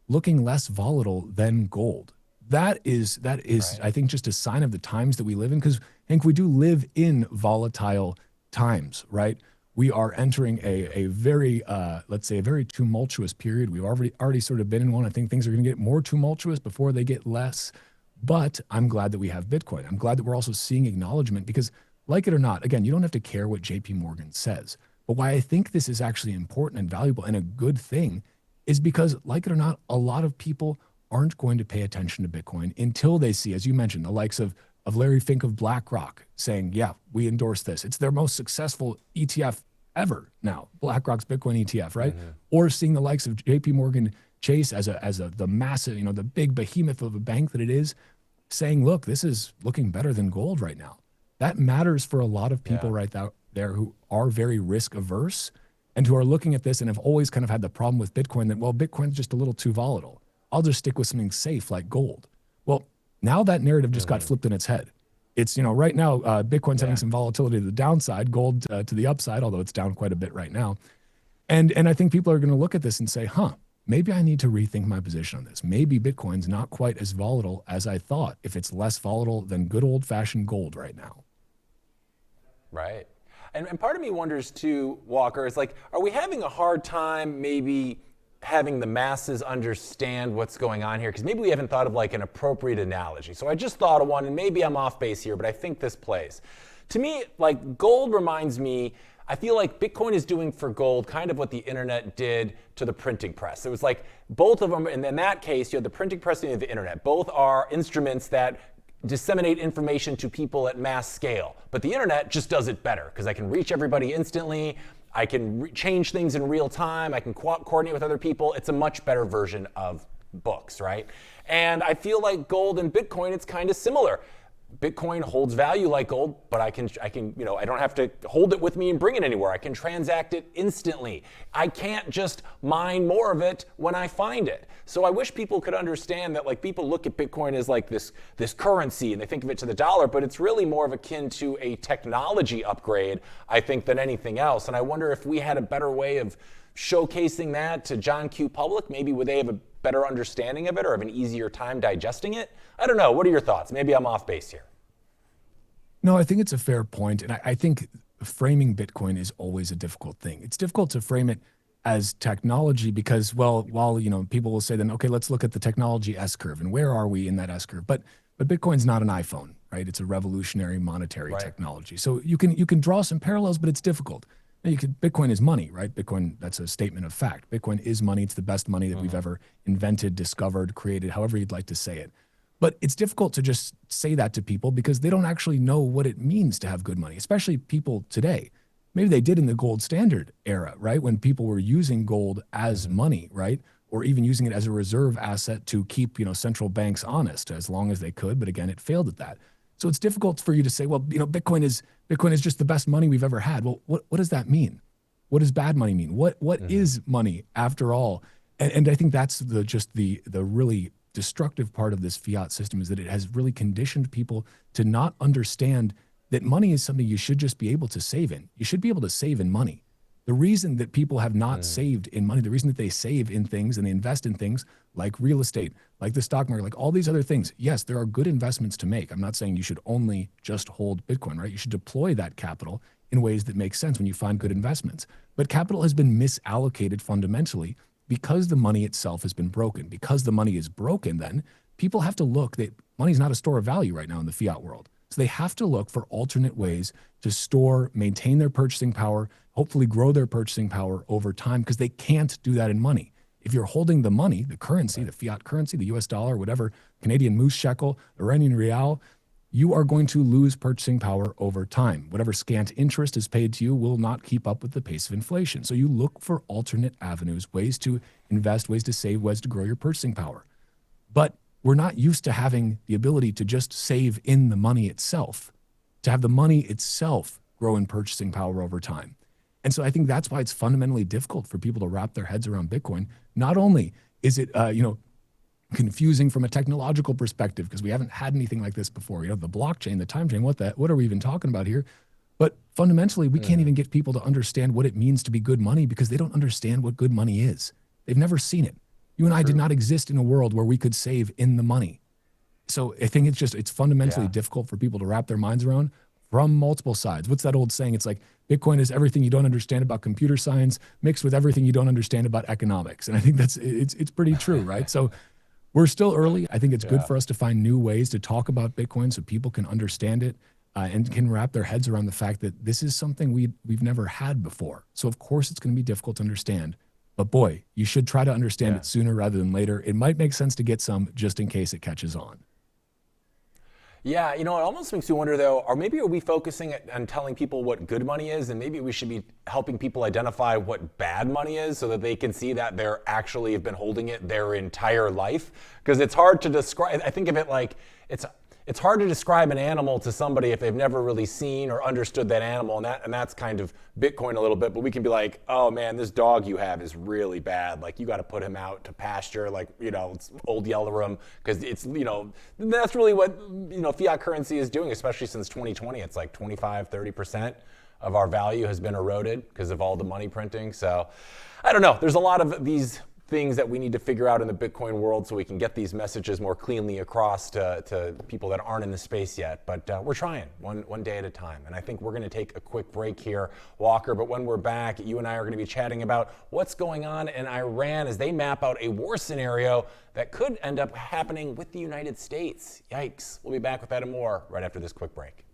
looking less volatile than gold. That is, right. I think, just a sign of the times that we live in, because I think we do live in volatile times, right? We are entering a very, let's say, a very tumultuous period. We've already sort of been in one. I think things are going to get more tumultuous before they get less. But I'm glad that we have Bitcoin. I'm glad that we're also seeing acknowledgement, because, like it or not, again, you don't have to care what JP Morgan says. But why I think this is actually important and valuable and a good thing is because, like it or not, a lot of people aren't going to pay attention to Bitcoin until they see, as you mentioned, the likes of Larry Fink of BlackRock saying, yeah, we endorse this. It's their most successful ETF ever now, BlackRock's Bitcoin ETF, right? Mm-hmm. Or seeing the likes of JP Morgan Chase as the massive, the big behemoth of a bank that it is, saying, look, this is looking better than gold right now. That matters for a lot of people right there who are very risk averse and who are looking at this and have always kind of had the problem with Bitcoin that, well, Bitcoin's just a little too volatile. I'll just stick with something safe like gold. Well, now that narrative just got flipped in its head. It's, right now, Bitcoin's having some volatility to the downside, gold to the upside, although it's down quite a bit right now. And I think people are going to look at this and say, maybe I need to rethink my position on this. Maybe Bitcoin's not quite as volatile as I thought, if it's less volatile than good old-fashioned gold right now. Right. And part of me wonders too, Walker, is like, are we having a hard time maybe having the masses understand what's going on here? Because maybe we haven't thought of like an appropriate analogy. So I just thought of one, and maybe I'm off base here, but I think this plays. To me, like, gold reminds me, I feel like Bitcoin is doing for gold kind of what the internet did to the printing press. It was like both of them, and in that case, you have the printing press and the internet. Both are instruments that disseminate information to people at mass scale. But the internet just does it better because I can reach everybody instantly. I can change things in real time. I can coordinate with other people. It's a much better version of books, right? And I feel like gold and Bitcoin, it's kind of similar. Bitcoin holds value like gold, but I can, I don't have to hold it with me and bring it anywhere. I can transact it instantly. I can't just mine more of it when I find it. So I wish people could understand that, like, people look at Bitcoin as like this currency and they think of it to the dollar, but it's really more of akin to a technology upgrade, I think, than anything else. And I wonder if we had a better way of showcasing that to John Q. Public. Maybe would they have a better understanding of it or have an easier time digesting it? I don't know. What are your thoughts? Maybe I'm off base here. No, I think it's a fair point. And I think framing Bitcoin is always a difficult thing. It's difficult to frame it as technology because, well, while, people will say then, okay, let's look at the technology S-curve and where are we in that S-curve? But Bitcoin's not an iPhone, right? It's a revolutionary monetary technology. So you can draw some parallels, but it's difficult. Bitcoin is money, right? Bitcoin, that's a statement of fact. Bitcoin is money. It's the best money that we've ever invented, discovered, created, however you'd like to say it. But it's difficult to just say that to people because they don't actually know what it means to have good money, especially people today. Maybe they did in the gold standard era, right? When people were using gold as money, right? Or even using it as a reserve asset to keep, central banks honest as long as they could. But again, it failed at that. So it's difficult for you to say, well, Bitcoin is just the best money we've ever had. Well, what does that mean? What does bad money mean? What is money after all? And I think that's the really destructive part of this fiat system is that it has really conditioned people to not understand that money is something you should just be able to save in. You should be able to save in money. The reason that people have not saved in money, the reason that they save in things and they invest in things like real estate, like the stock market, like all these other things, yes, there are good investments to make. I'm not saying you should only just hold Bitcoin, right? You should deploy that capital in ways that make sense when you find good investments. But capital has been misallocated fundamentally because the money itself has been broken. Because the money is broken, then people have to look that money is not a store of value right now in the fiat world. So they have to look for alternate ways to store, maintain their purchasing power, hopefully grow their purchasing power over time, because they can't do that in money. If you're holding the money, the currency, the fiat currency, the US dollar, whatever, Canadian moose shekel, Iranian real, you are going to lose purchasing power over time. Whatever scant interest is paid to you will not keep up with the pace of inflation. So you look for alternate avenues, ways to invest, ways to save, ways to grow your purchasing power. But we're not used to having the ability to just save in the money itself, to have the money itself grow in purchasing power over time. And so I think that's why it's fundamentally difficult for people to wrap their heads around Bitcoin. Not only is it, confusing from a technological perspective, because we haven't had anything like this before. The blockchain, the time chain, what are we even talking about here? But fundamentally, we can't even get people to understand what it means to be good money because they don't understand what good money is. They've never seen it. You and I did not exist in a world where we could save in the money. So I think it's fundamentally difficult for people to wrap their minds around from multiple sides. What's that old saying? It's like Bitcoin is everything you don't understand about computer science mixed with everything you don't understand about economics. And I think it's pretty true, right? So we're still early. I think it's good for us to find new ways to talk about Bitcoin so people can understand it and can wrap their heads around the fact that this is something we've never had before. So of course it's going to be difficult to understand. But boy, you should try to understand it sooner rather than later. It might make sense to get some just in case it catches on. Yeah, it almost makes me wonder though, or maybe are we focusing on telling people what good money is, and maybe we should be helping people identify what bad money is so that they can see that they're actually have been holding it their entire life? Because it's hard to describe. I think of it like it's hard to describe an animal to somebody if they've never really seen or understood that animal, and that's kind of Bitcoin a little bit. But we can be like, oh man, this dog you have is really bad. Like you got to put him out to pasture, like it's old yellow room, because it's that's really what fiat currency is doing, especially since 2020. It's like 25-30% of our value has been eroded because of all the money printing. So I don't know. There's a lot of these things that we need to figure out in the Bitcoin world so we can get these messages more cleanly across to people that aren't in the space yet. But we're trying one day at a time. And I think we're going to take a quick break here, Walker. But when we're back, you and I are going to be chatting about what's going on in Iran as they map out a war scenario that could end up happening with the United States. Yikes. We'll be back with that and more right after this quick break.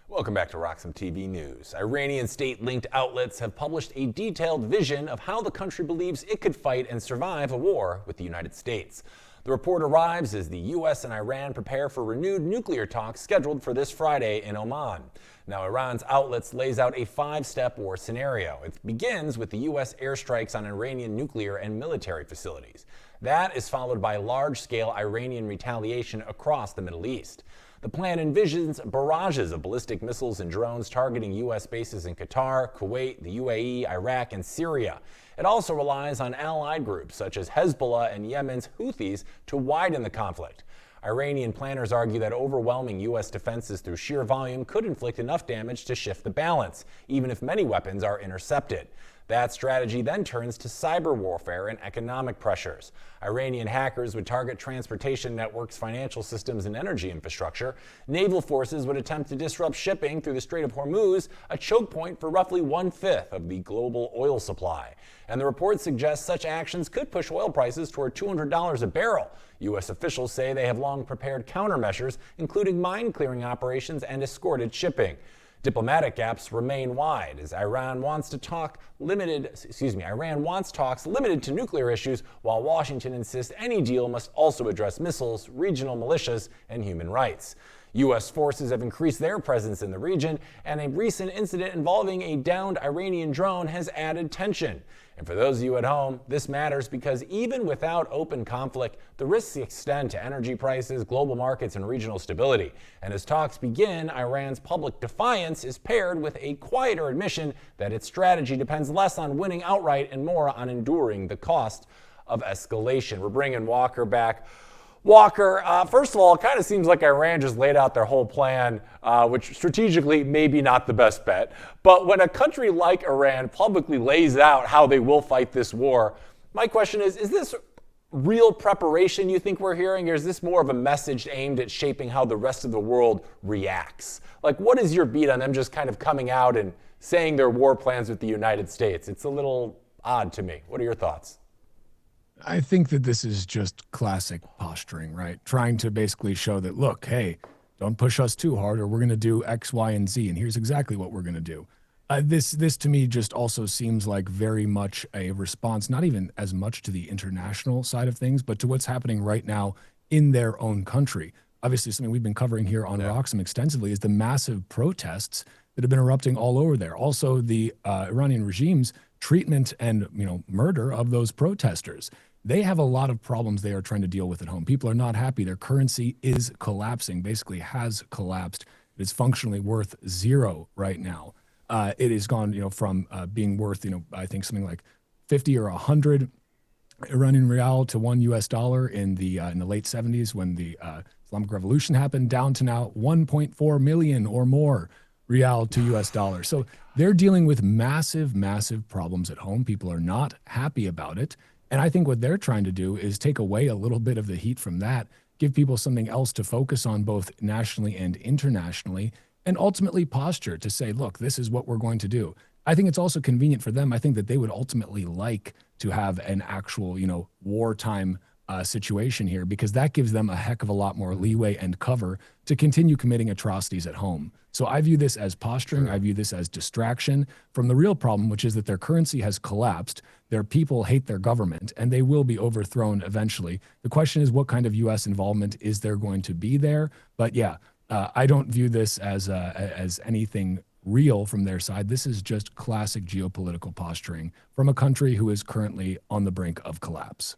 Welcome back to RoxomTV News. Iranian state-linked outlets have published a detailed vision of how the country believes it could fight and survive a war with the United States. The report arrives as the U.S. and Iran prepare for renewed nuclear talks scheduled for this Friday in Oman. Now, Iran's outlets lays out a 5-step war scenario. It begins with the U.S. airstrikes on Iranian nuclear and military facilities. That is followed by large-scale Iranian retaliation across the Middle East. The plan envisions barrages of ballistic missiles and drones targeting U.S. bases in Qatar, Kuwait, the UAE, Iraq, and Syria. It also relies on allied groups such as Hezbollah and Yemen's Houthis to widen the conflict. Iranian planners argue that overwhelming U.S. defenses through sheer volume could inflict enough damage to shift the balance, even if many weapons are intercepted. That strategy then turns to cyber warfare and economic pressures. Iranian hackers would target transportation networks, financial systems, and energy infrastructure. Naval forces would attempt to disrupt shipping through the Strait of Hormuz, a choke point for roughly 1/5 of the global oil supply. And the report suggests such actions could push oil prices toward $200 a barrel. U.S. officials say they have long prepared countermeasures, including mine clearing operations and escorted shipping. Diplomatic gaps remain wide as Iran wants talks limited to nuclear issues, while Washington insists any deal must also address missiles, regional militias, and human rights. U.S. forces have increased their presence in the region, and a recent incident involving a downed Iranian drone has added tension. And for those of you at home, this matters because even without open conflict, the risks extend to energy prices, global markets, and regional stability. And as talks begin, Iran's public defiance is paired with a quieter admission that its strategy depends less on winning outright and more on enduring the cost of escalation. We're bringing Walker back. Walker, first of all, it kind of seems like Iran just laid out their whole plan, which strategically maybe not the best bet. But when a country like Iran publicly lays out how they will fight this war, my question is this real preparation you think we're hearing, or is this more of a message aimed at shaping how the rest of the world reacts? Like, what is your beat on them just kind of coming out and saying their war plans with the United States? It's a little odd to me. What are your thoughts? I think that this is just classic posturing, right? Trying to basically show that, look, hey, don't push us too hard or we're going to do X, Y, and Z, and here's exactly what we're going to do. This to me just also seems like very much a response, not even as much to the international side of things, but to what's happening right now in their own country. Obviously, something we've been covering here on Roxom extensively is the massive protests that have been erupting all over there. Also, the Iranian regime's treatment and murder of those protesters. They have a lot of problems they are trying to deal with at home. People are not happy. Their currency is collapsing, basically has collapsed. It is functionally worth zero right now. It has gone, from being worth, I think something like 50 or 100 Iranian rial to $1 in the late 70s when the Islamic Revolution happened, down to now 1.4 million or more rial to $. So they're dealing with massive, massive problems at home. People are not happy about it. And I think what they're trying to do is take away a little bit of the heat from that, give people something else to focus on both nationally and internationally, and ultimately posture to say, look, this is what we're going to do. I think it's also convenient for them. I think that they would ultimately like to have an actual, wartime situation here, because that gives them a heck of a lot more leeway and cover to continue committing atrocities at home. So I view this as posturing. I view this as distraction from the real problem, which is that their currency has collapsed. Their people hate their government, and they will be overthrown eventually. The question is, what kind of U.S. involvement is there going to be there? But yeah, I don't view this as anything real from their side. This is just classic geopolitical posturing from a country who is currently on the brink of collapse.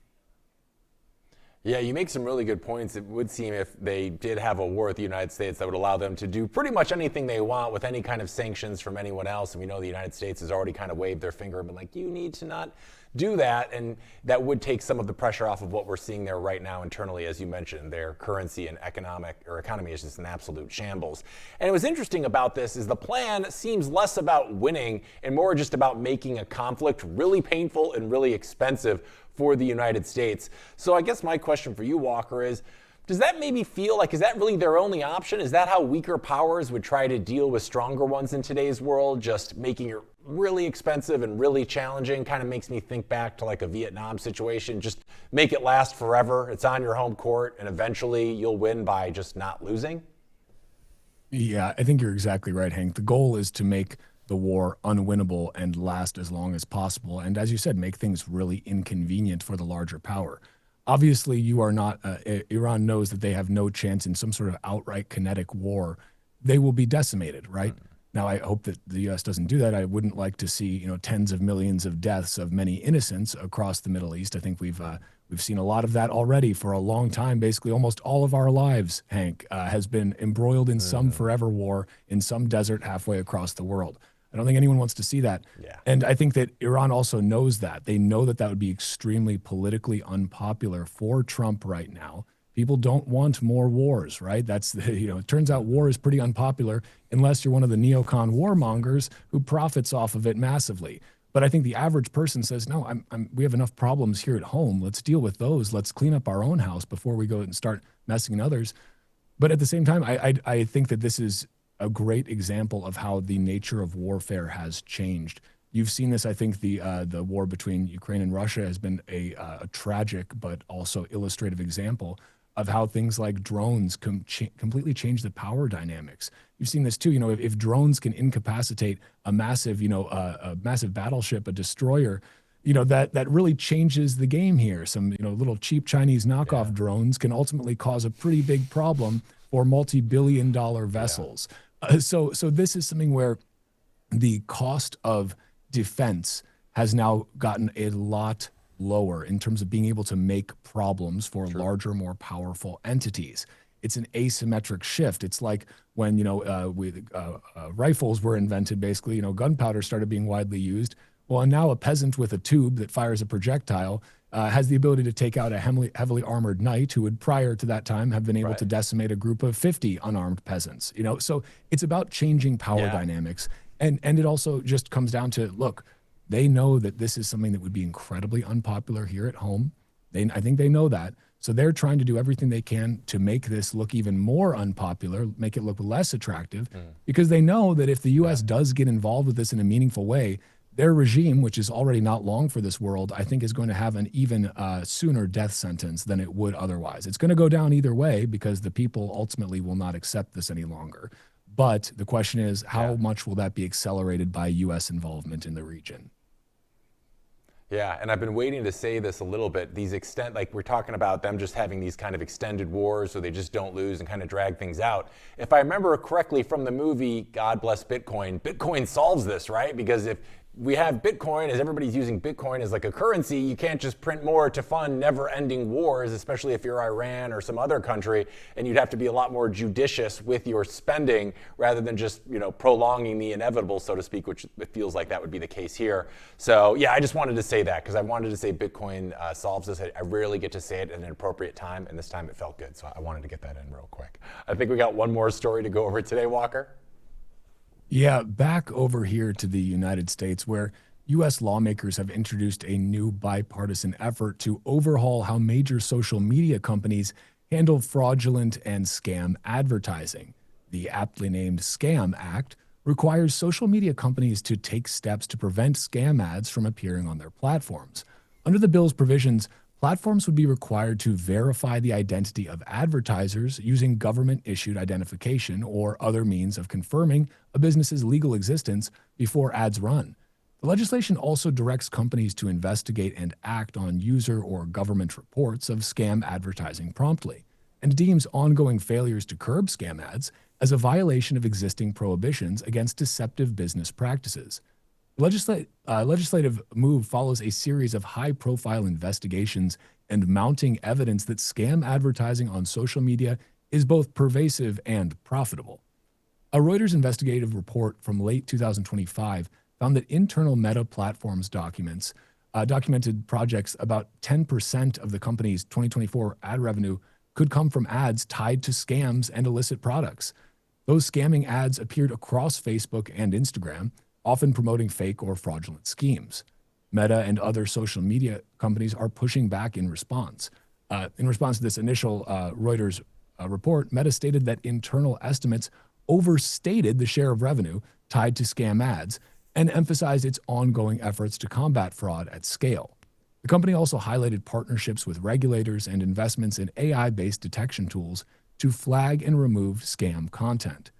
Yeah, you make some really good points. It would seem if they did have a war with the United States, that would allow them to do pretty much anything they want with any kind of sanctions from anyone else. And we know the United States has already kind of waved their finger and been like, you need to not do that. And that would take some of the pressure off of what we're seeing there right now internally. As you mentioned, their currency and economy is just an absolute shambles. And what's interesting about this is the plan seems less about winning and more just about making a conflict really painful and really expensive for the United States. So I guess my question for you, Walker, is does that maybe feel like, is that really their only option? Is that how weaker powers would try to deal with stronger ones in today's world? Just making it really expensive and really challenging? Kind of makes me think back to like a Vietnam situation. Just make it last forever. It's on your home court and eventually you'll win by just not losing. Yeah, I think you're exactly right, Hank. The goal is to make the war unwinnable and last as long as possible. And as you said, make things really inconvenient for the larger power. Obviously, you are not, Iran knows that they have no chance in some sort of outright kinetic war. They will be decimated, right? Now, I hope that the U.S. doesn't do that. I wouldn't like to see, tens of millions of deaths of many innocents across the Middle East. I think we've seen a lot of that already for a long time. Basically, almost all of our lives, Hank, has been embroiled in some forever war in some desert halfway across the world. I don't think anyone wants to see that. Yeah. And I think that Iran also knows that. They know that that would be extremely politically unpopular for Trump right now. People don't want more wars, right? That's, it turns out war is pretty unpopular unless you're one of the neocon warmongers who profits off of it massively. But I think the average person says, no, we have enough problems here at home. Let's deal with those. Let's clean up our own house before we go and start messing in others. But at the same time, I think that this is a great example of how the nature of warfare has changed. You've seen this. I think the war between Ukraine and Russia has been a tragic but also illustrative example of how things like drones completely change the power dynamics. You've seen this too. You know, if drones can incapacitate a massive, a massive battleship, a destroyer, that really changes the game here. Some, little cheap Chinese knockoff drones can ultimately cause a pretty big problem for multi-billion-dollar vessels. So this is something where the cost of defense has now gotten a lot lower in terms of being able to make problems for larger, more powerful entities. It's an asymmetric shift. It's like when, rifles were invented, basically, gunpowder started being widely used. Well, and now a peasant with a tube that fires a projectile has the ability to take out a heavily armored knight who would, prior to that time, have been able to decimate a group of 50 unarmed peasants. So it's about changing power dynamics. And it also just comes down to, look, they know that this is something that would be incredibly unpopular here at home. I think they know that. So they're trying to do everything they can to make this look even more unpopular, make it look less attractive, because they know that if the U.S. does get involved with this in a meaningful way, their regime, which is already not long for this world, I think is going to have an even sooner death sentence than it would otherwise. It's going to go down either way because the people ultimately will not accept this any longer. But the question is, how much will that be accelerated by U.S. involvement in the region? Yeah, and I've been waiting to say this a little bit. Like we're talking about them just having these kind of extended wars so they just don't lose and kind of drag things out. If I remember correctly from the movie, God Bless Bitcoin, Bitcoin solves this, right? Because if we have Bitcoin, as everybody's using Bitcoin as like a currency, you can't just print more to fund never-ending wars, especially if you're Iran or some other country, and you'd have to be a lot more judicious with your spending rather than just, prolonging the inevitable, so to speak, which it feels like that would be the case here. So yeah, I just wanted to say that because I wanted to say Bitcoin solves this. I rarely get to say it at an appropriate time, and this time it felt good, so I wanted to get that in real quick. I think we got one more story to go over today, Walker. Yeah, back over here to the United States, where U.S. lawmakers have introduced a new bipartisan effort to overhaul how major social media companies handle fraudulent and scam advertising. The aptly named Scam Act requires social media companies to take steps to prevent scam ads from appearing on their platforms. Under the bill's provisions, platforms would be required to verify the identity of advertisers using government-issued identification or other means of confirming a business's legal existence before ads run. The legislation also directs companies to investigate and act on user or government reports of scam advertising promptly, and deems ongoing failures to curb scam ads as a violation of existing prohibitions against deceptive business practices. The legislative move follows a series of high-profile investigations and mounting evidence that scam advertising on social media is both pervasive and profitable. A Reuters investigative report from late 2025 found that internal Meta Platforms documents documented projects about 10% of the company's 2024 ad revenue could come from ads tied to scams and illicit products. Those scamming ads appeared across Facebook and Instagram, often promoting fake or fraudulent schemes. Meta and other social media companies are pushing back in response. In response to this initial Reuters report, Meta stated that internal estimates overstated the share of revenue tied to scam ads and emphasized its ongoing efforts to combat fraud at scale. The company also highlighted partnerships with regulators and investments in AI-based detection tools to flag and remove scam content.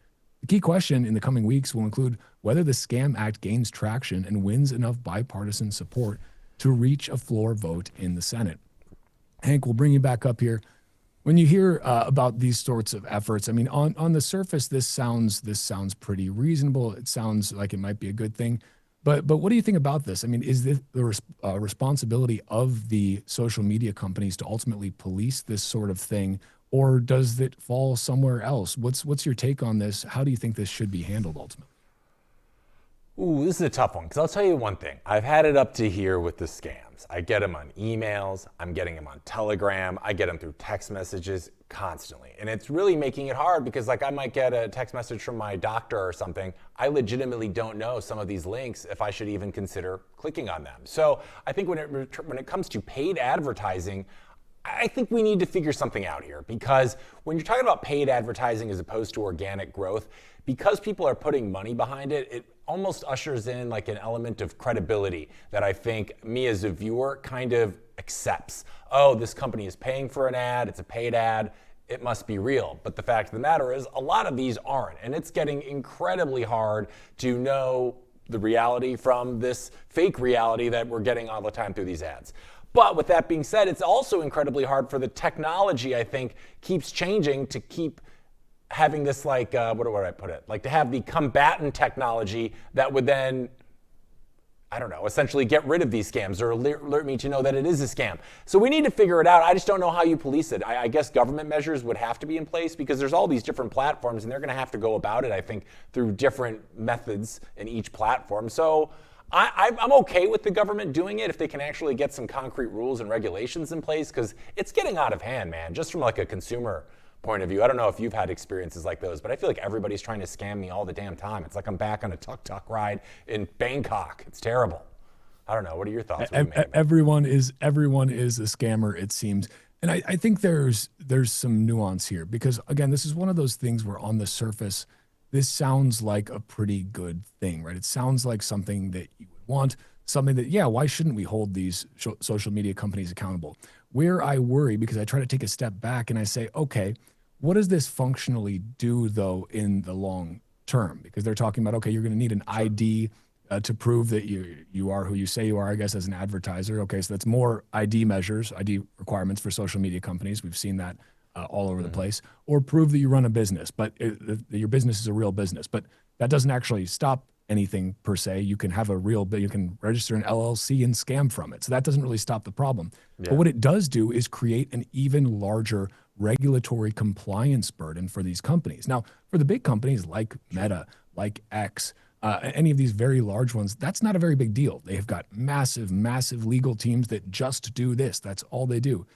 The key question in the coming weeks will include whether the Scam Act gains traction and wins enough bipartisan support to reach a floor vote in the Senate. Hank, we'll bring you back up here. When you hear about these sorts of efforts, I mean, on the surface, this sounds pretty reasonable. It sounds like it might be a good thing. But what do you think about this? I mean, is this the responsibility of the social media companies to ultimately police this sort of thing, or does it fall somewhere else? What's your take on this? How do you think this should be handled ultimately? Ooh, this is a tough one, because I'll tell you one thing. I've had it up to here with the scams. I get them on emails, I'm getting them on Telegram, I get them through text messages constantly. And it's really making it hard because like I might get a text message from my doctor or something. I legitimately don't know some of these links if I should even consider clicking on them. So I think when it comes to paid advertising, I think we need to figure something out here, because when you're talking about paid advertising as opposed to organic growth, because people are putting money behind it, it almost ushers in like an element of credibility that I think me as a viewer kind of accepts. Oh, this company is paying for an ad, it's a paid ad, it must be real. But the fact of the matter is a lot of these aren't, and it's getting incredibly hard to know the reality from this fake reality that we're getting all the time through these ads. But with that being said, it's also incredibly hard for the technology, I think, keeps changing to keep having this like, what do I put it? Like to have the combatant technology that would then, I don't know, essentially get rid of these scams or alert me to know that it is a scam. So we need to figure it out. I just don't know how you police it. I guess government measures would have to be in place because there's all these different platforms and they're gonna have to go about it, I think, through different methods in each platform. So I'm okay with the government doing it if they can actually get some concrete rules and regulations in place, because it's getting out of hand, man, just from like a consumer point of view. I don't know if you've had experiences like those, but I feel like everybody's trying to scam me all the damn time. It's like I'm back on a tuk-tuk ride in Bangkok. It's terrible. I don't know. What are your thoughts? Everyone is a scammer, it seems. And I think there's some nuance here, because again, this is one of those things where on the surface, this sounds like a pretty good thing, right? It sounds like something that you would want, something that, yeah, why shouldn't we hold these social media companies accountable? Where I worry, because I try to take a step back and I say, okay, what does this functionally do though in the long term? Because they're talking about, okay, you're gonna need an ID to prove that you are who you say you are, I guess, as an advertiser. Okay, so that's more ID measures, ID requirements for social media companies. We've seen that all over the place. Or prove that you run a business, but your business is a real business. But that doesn't actually stop anything per se. You can have you can register an LLC and scam from it. So that doesn't really stop the problem. Yeah. But what it does do is create an even larger regulatory compliance burden for these companies. Now, for the big companies like Meta, like X, any of these very large ones, that's not a very big deal. They have got massive, massive legal teams that just do this. That's all they do.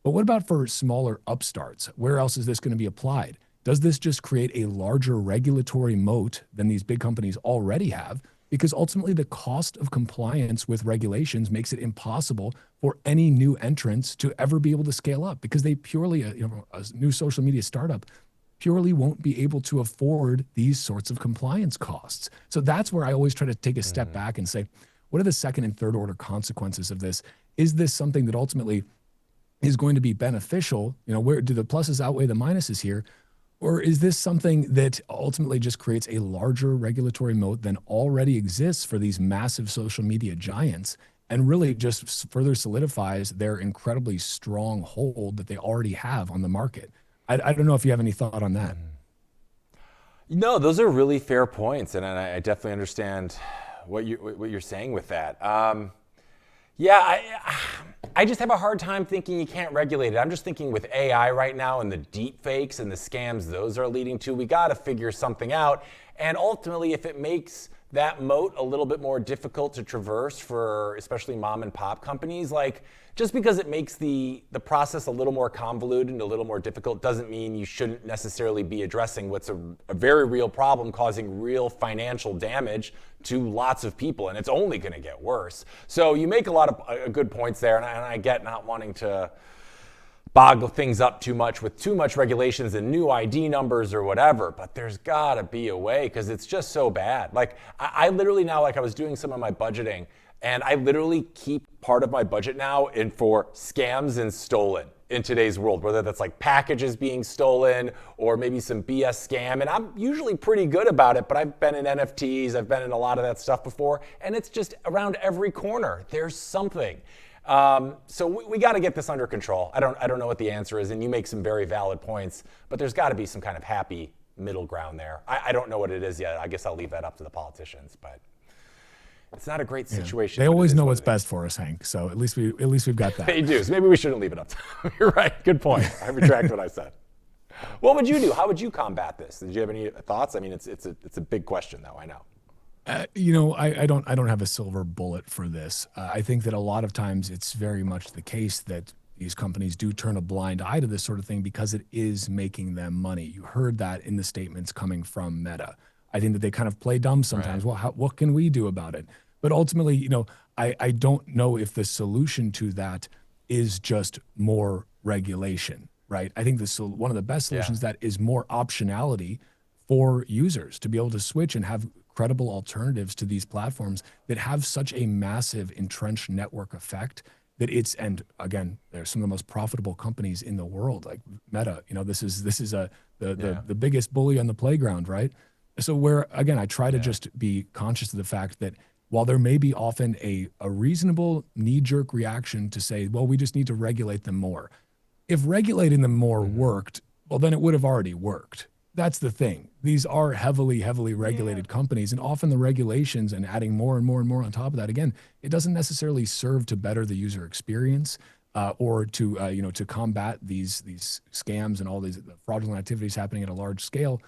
But what about for smaller upstarts? Where else is this going to be applied? Does this just create a larger regulatory moat than these big companies already have? Because ultimately the cost of compliance with regulations makes it impossible for any new entrants to ever be able to scale up, because they purely, a new social media startup purely won't be able to afford these sorts of compliance costs. So that's where I always try to take a step back and say, what are the second and third order consequences of this? Is this something that ultimately is going to be beneficial? Where do the pluses outweigh the minuses here? Or is this something that ultimately just creates a larger regulatory moat than already exists for these massive social media giants, and really just further solidifies their incredibly strong hold that they already have on the market? I don't know if you have any thought on that. No, those are really fair points, and I definitely understand what you're saying with that. Yeah, I just have a hard time thinking you can't regulate it. I'm just thinking with AI right now and the deep fakes and the scams those are leading to, we got to figure something out. And ultimately, if it makes that moat a little bit more difficult to traverse for especially mom and pop companies, like just because it makes the process a little more convoluted and a little more difficult doesn't mean you shouldn't necessarily be addressing what's a very real problem causing real financial damage to lots of people, and it's only going to get worse. So you make a lot of good points there, and I get not wanting to boggle things up too much with too much regulations and new ID numbers or whatever, but there's gotta be a way, because it's just so bad. Like I literally now, like I was doing some of my budgeting, and I literally keep part of my budget now in for scams and stolen in today's world, whether that's like packages being stolen or maybe some BS scam. And I'm usually pretty good about it, but I've been in NFTs, I've been in a lot of that stuff before, and it's just around every corner. There's something. So we got to get this under control. I don't know what the answer is, and you make some very valid points, but there's got to be some kind of happy middle ground there. I don't know what it is yet. I guess I'll leave that up to the politicians, but it's not a great situation. They always know what's best for us, Hank. So at least we've got that. They do. So maybe we shouldn't leave it up to them. You're right. Good point. I retract what I said. What would you do? How would you combat this? Did you have any thoughts? I mean, it's a big question, though. I know. I don't have a silver bullet for this. I think that a lot of times it's very much the case that these companies do turn a blind eye to this sort of thing because it is making them money. You heard that in the statements coming from Meta. I think that they kind of play dumb sometimes. Right. Well, what can we do about it? But ultimately, I don't know if the solution to that is just more regulation, right? I think one of the best solutions that is more optionality for users to be able to switch and have credible alternatives to these platforms that have such a massive entrenched network effect that and again, they're some of the most profitable companies in the world, like Meta. This is the biggest bully on the playground, right? So where, again, I try to just be conscious of the fact that while there may be often a reasonable knee-jerk reaction to say, well, we just need to regulate them more. If regulating them more worked, well, then it would have already worked. That's the thing. These are heavily regulated companies, and often the regulations and adding more and more and more on top of that, again, it doesn't necessarily serve to better the user experience or to to combat these scams and all these fraudulent activities happening at a large scale.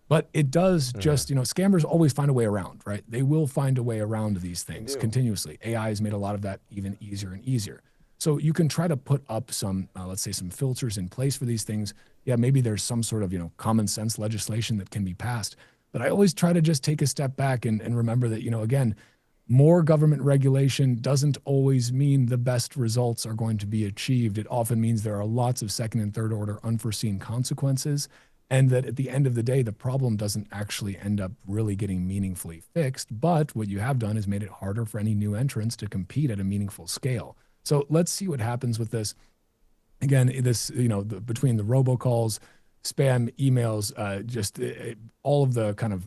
But it does just, scammers always find a way around, right? They will find a way around these things continuously. AI has made a lot of that even easier and easier. So you can try to put up some, let's say, some filters in place for these things. Yeah, maybe there's some sort of, common sense legislation that can be passed. But I always try to just take a step back and remember that, again, more government regulation doesn't always mean the best results are going to be achieved. It often means there are lots of second and third order unforeseen consequences, and that at the end of the day, the problem doesn't actually end up really getting meaningfully fixed. But what you have done is made it harder for any new entrants to compete at a meaningful scale. So let's see what happens with this. Again, between the robocalls, spam emails, all of the kind of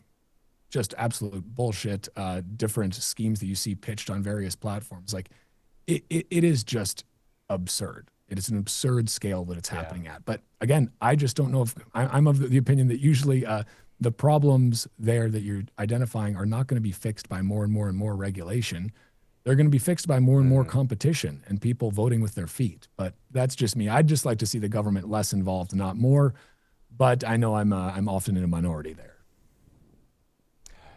just absolute bullshit, different schemes that you see pitched on various platforms. Like it is just absurd. It is an absurd scale that it's happening at. But again, I just don't know if I'm of the opinion that usually the problems there that you're identifying are not going to be fixed by more and more and more regulation. They're going to be fixed by more and more competition and people voting with their feet. But that's just me. I'd just like to see the government less involved, not more. But I know I'm often in a minority there.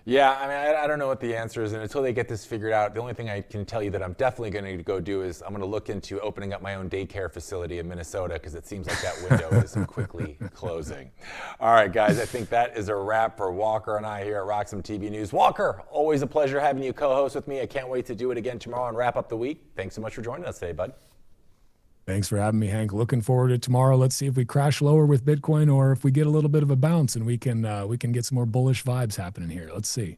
Yeah, I mean, I don't know what the answer is, and until they get this figured out, the only thing I can tell you that I'm definitely going to go do is I'm going to look into opening up my own daycare facility in Minnesota, because it seems like that window is quickly closing. All right, guys, I think that is a wrap for Walker and I here at RoxomTV News. Walker, always a pleasure having you co-host with me. I can't wait to do it again tomorrow and wrap up the week. Thanks so much for joining us today, bud. Thanks for having me, Hank. Looking forward to tomorrow. Let's see if we crash lower with Bitcoin or if we get a little bit of a bounce and we can get some more bullish vibes happening here. Let's see.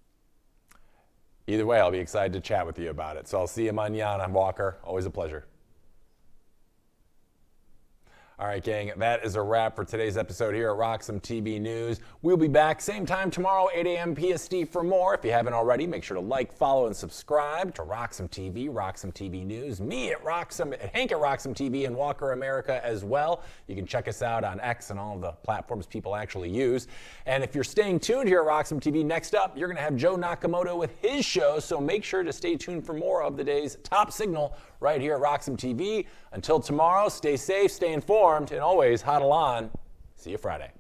Either way, I'll be excited to chat with you about it. So I'll see you mañana. I'm Walker. Always a pleasure. All right, gang, that is a wrap for today's episode here at RoxomTV News. We'll be back same time tomorrow, 8 a.m. PST for more. If you haven't already, make sure to like, follow, and subscribe to RoxomTV, RoxomTV News, me at Hank at RoxomTV, and Walker America as well. You can check us out on X and all of the platforms people actually use. And if you're staying tuned here at RoxomTV, next up, you're going to have Joe Nakamoto with his show, so make sure to stay tuned for more of the day's top signal right here at RoxomTV. Until tomorrow, stay safe, stay informed, and always hodl on. See you Friday.